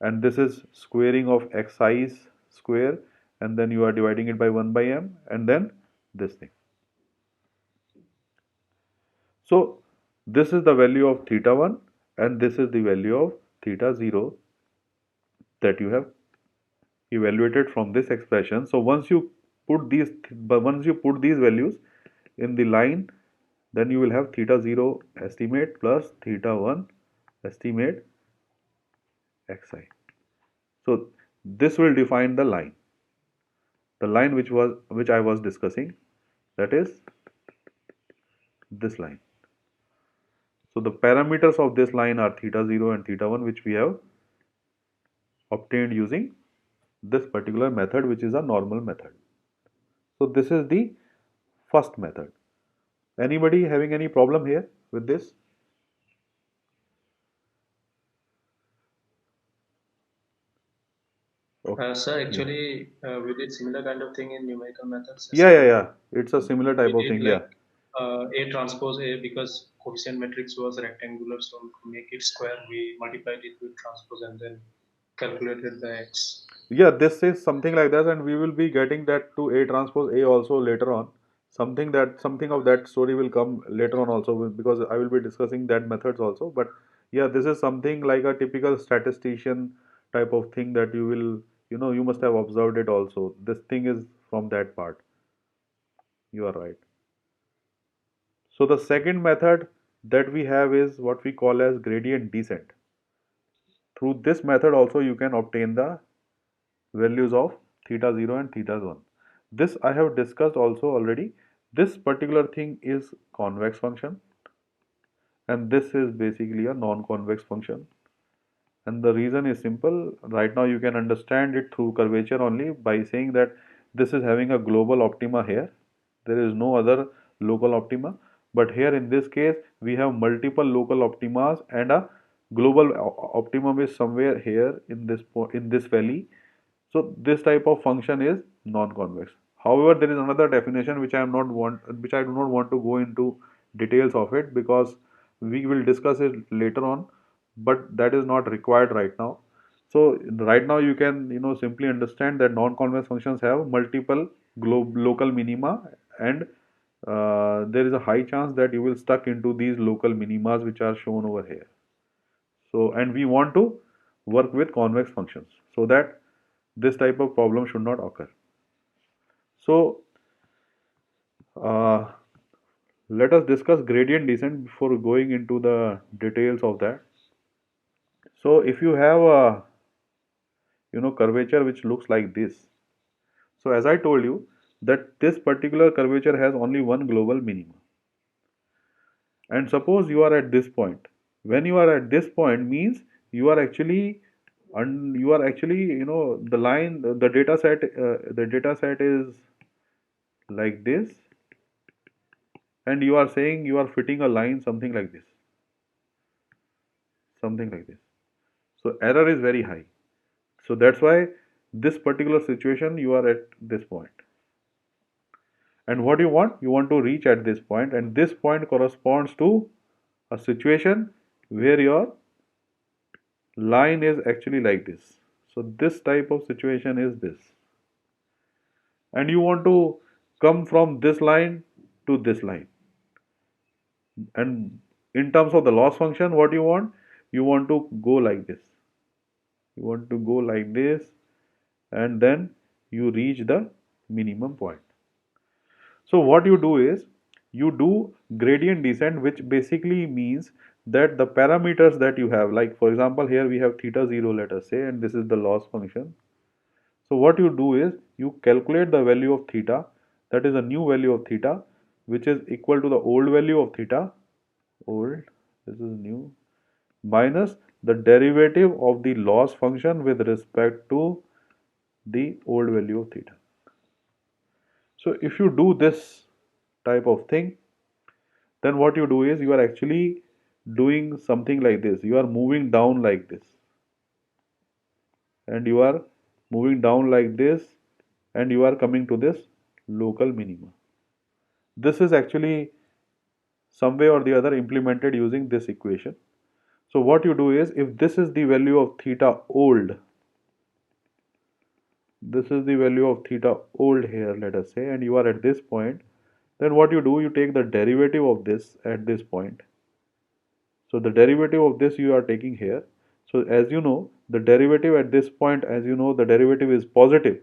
A: and this is squaring of xi's square, and then you are dividing it by 1 by m, and then this thing. So this is the value of theta 1, and this is the value of theta 0 that you have evaluated from this expression. So once you put these values in the line, then you will have theta 0 estimate plus theta 1 estimate xi. So this will define the line which I was discussing, that is this line. So the parameters of this line are theta 0 and theta 1, which we have obtained using this particular method, which is a normal method. So this is the first method. Anybody having any problem here with this? Okay.
B: Sir, actually, we did similar kind of thing in numerical methods.
A: Yeah. It's a similar type
B: We
A: of
B: did
A: thing.
B: like
A: Yeah.
B: A transpose A, because coefficient matrix was rectangular, so to make it square, we multiplied it with transpose and then calculated the x.
A: Yeah, this is something like that, and we will be getting that to A transpose A also later on. Something of that story will come later on also, because I will be discussing that methods also. But yeah, this is something like a typical statistician type of thing that you must have observed it also. This thing is from that part. You are right. So the second method that we have is what we call as gradient descent. Through this method also you can obtain the values of theta 0 and theta 1. This I have discussed also already. This particular thing is convex function, and this is basically a non-convex function. And the reason is simple. Right now, you can understand it through curvature only by saying that this is having a global optima here. There is no other local optima. But here in this case, we have multiple local optimas and a global optimum is somewhere here in in this valley. So this type of function is non-convex. However, there is another definition which I do not want to go into details of it because we will discuss it later on, but that is not required right now. So right now you can simply understand that non-convex functions have multiple local minima, and there is a high chance that you will stuck into these local minimas which are shown over here. So, and we want to work with convex functions so that this type of problem should not occur. So, uh, let us discuss gradient descent before going into the details of that. So, if you have a curvature which looks like this, so as I told you that this particular curvature has only one global minimum, and suppose you are at this point. When you are at this point means you are actually the line, the data set is like this, and you are saying you are fitting a line something like this. So error is very high. So that's why this particular situation you are at this point. And what you want to reach at this point, and this point corresponds to a situation where your line is actually like this. So this type of situation is this, and you want to come from this line to this line. And in terms of the loss function, what you want to go like this. You want to go like this, and then you reach the minimum point. So what you do is you do gradient descent, which basically means that the parameters that you have, like for example here we have theta 0, let us say, and this is the loss function. So what you do is you calculate the value of theta, that is a new value of theta, which is equal to the old value of theta, old, this is new, minus the derivative of the loss function with respect to the old value of theta. So if you do this type of thing, then what you do is you are actually doing something like this. You are moving down like this, and you are moving down like this, and you are coming to this local minima. This is actually some way or the other implemented using this equation. So what you do is if this is the value of theta old, this is the value of theta old here, let us say, and you are at this point, then what you do, you take the derivative of this at this point. So the derivative of this you are taking here. So as you know, the derivative at this point, as you know, the derivative is positive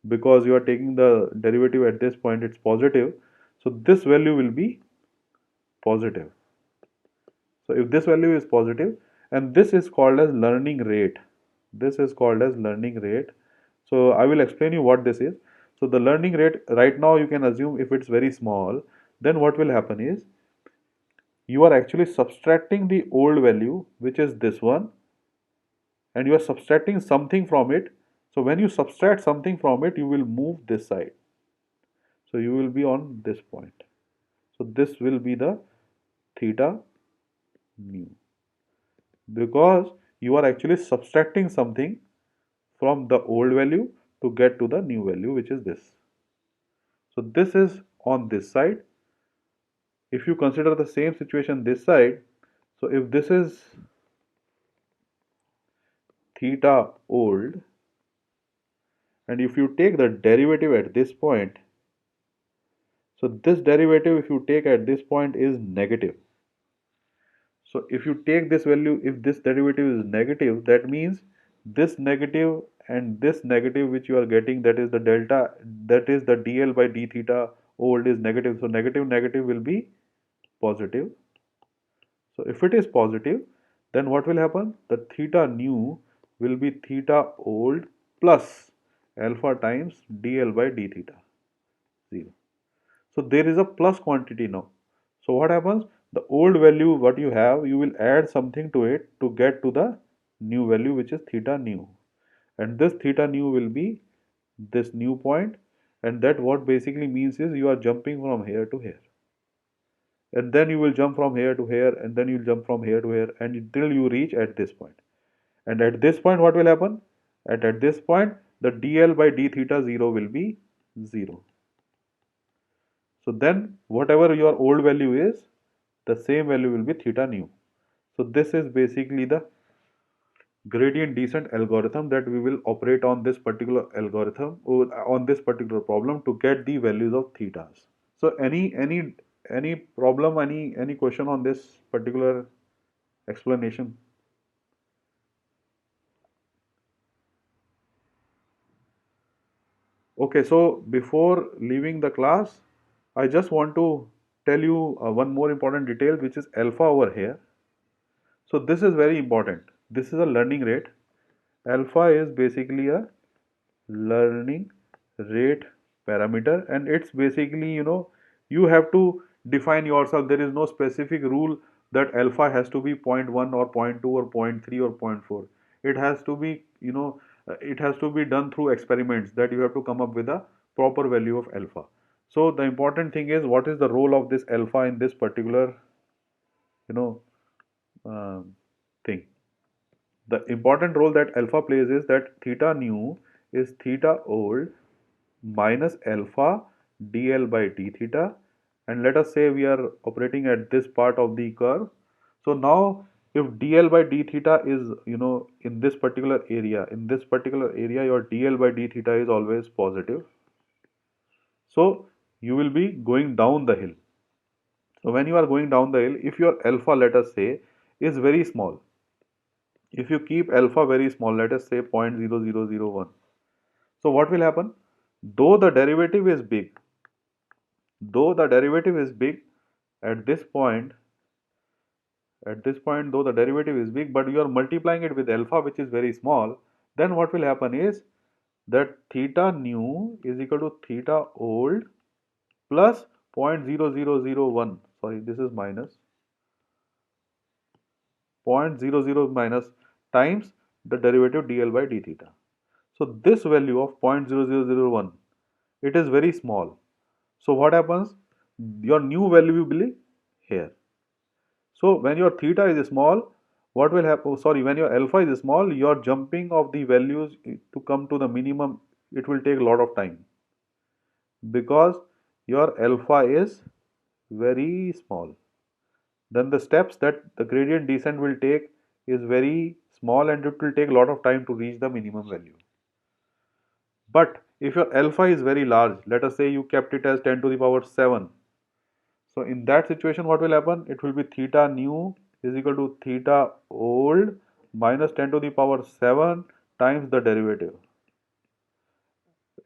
A: because you are taking the derivative at this point, it's positive. So this value will be positive. So if this value is positive, and this is called as learning rate. This is called as learning rate. So I will explain you what this is. So the learning rate right now you can assume if it's very small, then what will happen is you are actually subtracting the old value, which is this one, and you are subtracting something from it. So when you subtract something from it, you will move this side. So you will be on this point. So this will be the theta mu, because you are actually subtracting something from the old value to get to the new value, which is this. So this is on this side. If you consider the same situation this side, so if this is theta old, and if you take the derivative at this point, so this derivative if you take at this point is negative. So if you take this value, if this derivative is negative, that means this negative and this negative which you are getting, that is the delta, that is the dl by d theta old is negative. So negative negative will be positive. So if it is positive, then what will happen? The theta new will be theta old plus alpha times dl by d theta 0. So there is a plus quantity now. So what happens? The old value what you have, you will add something to it to get to the new value which is theta new, and this theta new will be this new point, and that what basically means is you are jumping from here to here, and then you will jump from here to here, and then you'll jump from here to here, and until you reach at this point. And at this point what will happen? At this point the dl by d theta 0 will be 0. So then whatever your old value is, the same value will be theta new. So this is basically the gradient descent algorithm that we will operate on this particular algorithm or on this particular problem to get the values of thetas. So any problem, any question on this particular explanation? Okay, so before leaving the class, I just want to tell you one more important detail, which is alpha over here. So this is very important. This is a learning rate. Alpha is basically a learning rate parameter, and it's basically, you have to define yourself. There is no specific rule that alpha has to be zero point 0.1 or zero point 0.2 or zero point 0.3 or zero point 0.4. It has to be, it has to be done through experiments, that you have to come up with a proper value of alpha. So the important thing is, what is the role of this alpha in this particular, you know thing. The important role that alpha plays is that theta new is theta old minus alpha dl by d theta, and let us say we are operating at this part of the curve. So now if dl by d theta is, in this particular area, your dl by d theta is always positive, so you will be going down the hill. So when you are going down the hill, if your alpha, let us say, is very small, if you keep alpha very small, let us say 0.0001, so what will happen? Though the derivative is big, though the derivative is big at this point, though the derivative is big, but you are multiplying it with alpha, which is very small, then what will happen is that theta new is equal to theta old plus 0.0001, sorry, this is minus 0.00 minus times the derivative dl by d theta. So this value of 0.0001, it is very small. So what happens? Your new value will be here. So when your theta is small, what will happen? Oh, sorry, when your alpha is small, your jumping of the values to come to the minimum, it will take a lot of time, because your alpha is very small. Then the steps that the gradient descent will take is very small, and it will take a lot of time to reach the minimum value. But if your alpha is very large, let us say you kept it as 10 to the power 7. So in that situation, what will happen? It will be theta new is equal to theta old minus 10 to the power 7 times the derivative.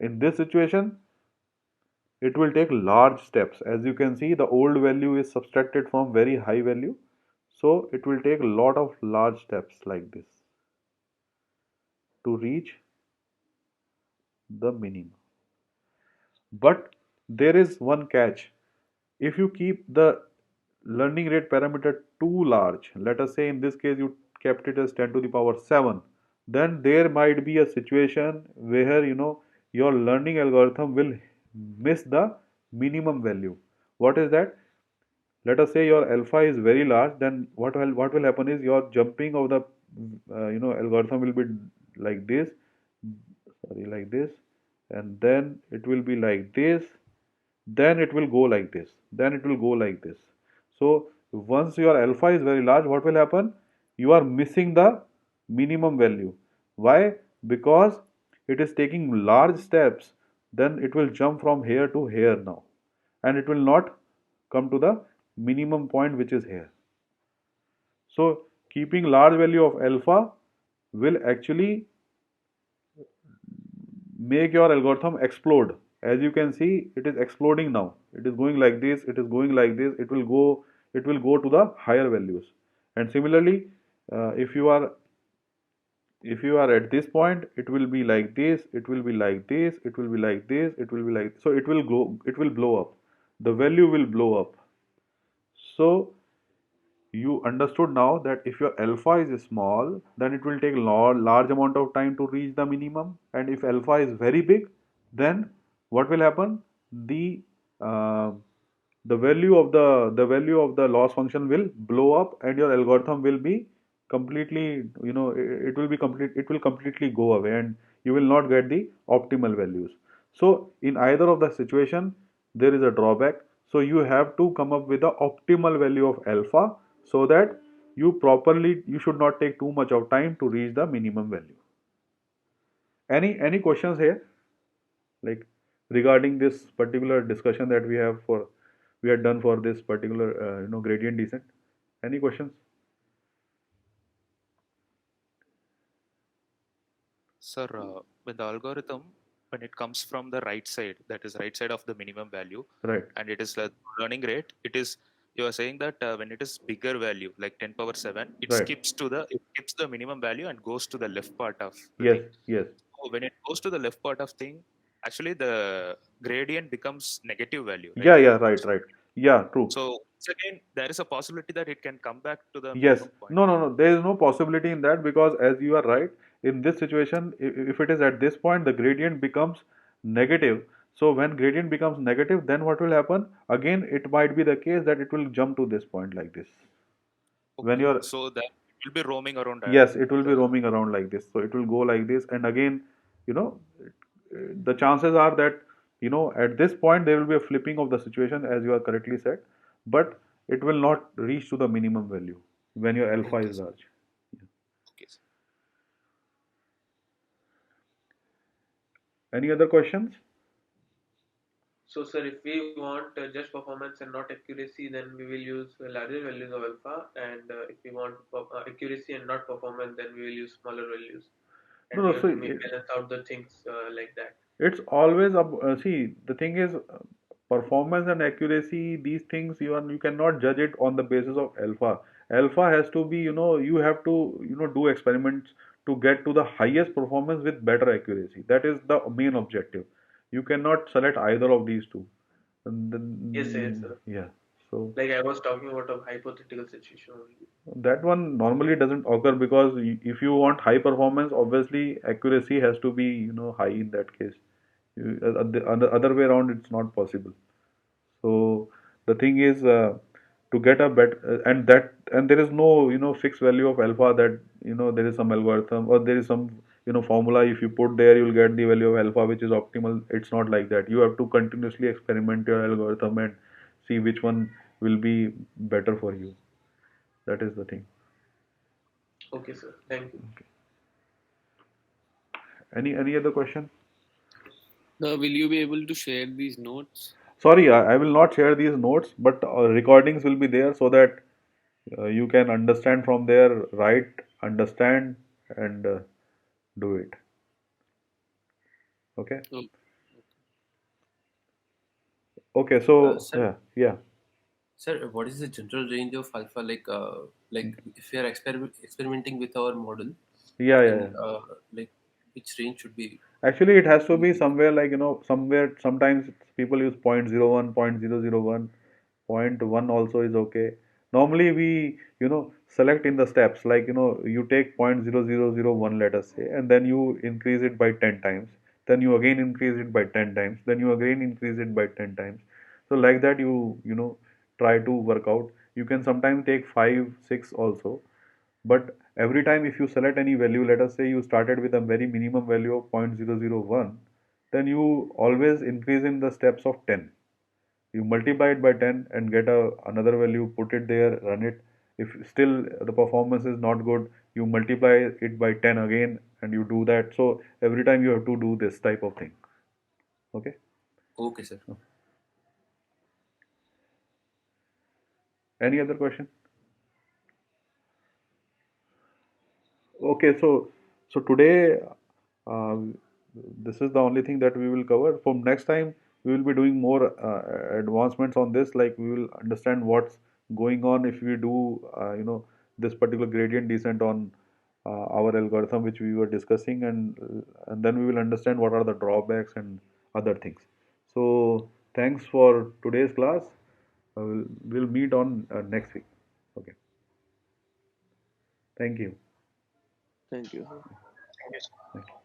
A: In this situation, it will take large steps. As you can see, the old value is subtracted from very high value. So it will take a lot of large steps like this to reach the minimum. But there is one catch. If you keep the learning rate parameter too large, let us say in this case you kept it as 10 to the power 7, then there might be a situation where, your learning algorithm will miss the minimum value. What is that? Let us say your alpha is very large, then what will happen is your jumping of the algorithm will be like this, sorry, like this, and then it will be like this, then it will go like this, then it will go like this. So once your alpha is very large, what will happen? You are missing the minimum value. Why? Because it is taking large steps, then it will jump from here to here now, and it will not come to the minimum point, which is here. So keeping large value of alpha will actually make your algorithm explode. As you can see, it is exploding now. It is going like this, it is going like this, it will go to the higher values. And similarly, if you are at this point, it will be like this, it will be like this, it will be like this, it will be like, so it will blow up, the value will blow up. So You understood now that if your alpha is small, then it will take large amount of time to reach the minimum, and if alpha is very big, then what will happen? The uh, the value of the loss function will blow up, and your algorithm will be completely, it will be complete, it will completely go away, and you will not get the optimal values. So in either of the situation, there is a drawback. So you have to come up with the optimal value of alpha, so that you should not take too much of time to reach the minimum value. Any questions here, like regarding this particular discussion that we had done for this particular gradient descent? Any questions?
C: Sir, when the algorithm, when it comes from the right side, that is right side of the minimum value,
A: Right.
C: and it is like learning rate, it is, you are saying that when it is bigger value, like 10 power 7,
A: Right.
C: it skips the minimum value and goes to the left part of the
A: Yes.
C: thing.
A: Yes.
C: So when it goes to the left part of thing, actually the gradient becomes negative value, right?
A: Yeah. Yeah. Right. Right. Yeah. True.
C: So once again, there is a possibility that it can come back to the
A: Yes.
C: minimum point.
A: No, no, no. There is no possibility in that, because as you are right, in this situation, if it is at this point, the gradient becomes negative. So when gradient becomes negative, then what will happen? Again, it might be the case that it will jump to this point like this. When
C: Okay,
A: you're
C: so that it will be roaming around
A: Yes, it will be
C: the.
A: roaming around like this. So it will go like this, and again, you know, the chances are that, at this point there will be a flipping of the situation, as you are correctly said, but it will not reach to the minimum value when your alpha
C: Okay,
A: is
C: sir.
A: large.
C: Okay, sir.
A: Any other questions?
B: So, sir, if we want just performance and not accuracy, then we will use larger values of alpha. And if we want accuracy and not performance, then we will use smaller values.
A: No,
B: And we
A: no.
B: have
A: So
B: to balance out the things like that.
A: it's always up. See, the thing is, performance and accuracy. These things you cannot judge it on the basis of alpha. Alpha has to be, you have to, do experiments to get to the highest performance with better accuracy. That is the main objective. You cannot select either of these two. And
B: Yes, sir, yes,
A: then,
B: sir.
A: yeah. So
B: Like I was talking about a hypothetical situation only.
A: that one normally doesn't occur, because if you want high performance, obviously accuracy has to be, high in that case. The other way around, it's not possible. So the thing is, to get a bet and there is no, fixed value of alpha, that there is some algorithm, or there is some, formula, if you put there you'll get the value of alpha which is optimal. It's not like that. You have to continuously experiment your algorithm and see which one will be better for you. That is the thing.
B: Okay, sir. Thank you.
A: Any other question?
E: Will you be able to share these notes?
A: Sorry, I will not share these notes, but recordings will be there, so that you can understand from there, write, understand, and do it. Okay.
E: Oh,
A: Okay. So
F: Sir,
A: yeah, yeah.
F: what is the general range of alpha? Like if we are experimenting with our model,
A: Yeah, yeah, yeah.
F: then like which range should be
A: Actually, it has to be
F: using?
A: somewhere, like, somewhere. Sometimes people use 0.01, 0.001, point 1 also is okay. Normally, we, select in the steps, like, you take 0.0001, let us say, and then you increase it by 10 times. Then you again increase it by 10 times. Then you again increase it by 10 times. So, like that, try to work out. You can sometimes take 5, 6 also. But every time if you select any value, let us say you started with a very minimum value of 0.001, then you always increase in the steps of 10. You multiply it by 10 and get another value, put it there, run it. If still the performance is not good, you multiply it by 10 again, and you do that. So every time you have to do this type of thing. Okay.
F: Okay, sir.
A: Any other question? Okay, so today, uh, this is the only thing that we will cover. From next time, we will be doing more advancements on this. Like, we will understand what's going on if we do, this particular gradient descent on our algorithm, which we were discussing, and then we will understand what are the drawbacks and other things. So thanks for today's class. We'll meet on next week. Okay. Thank you.
G: Thank you.
A: Thank you.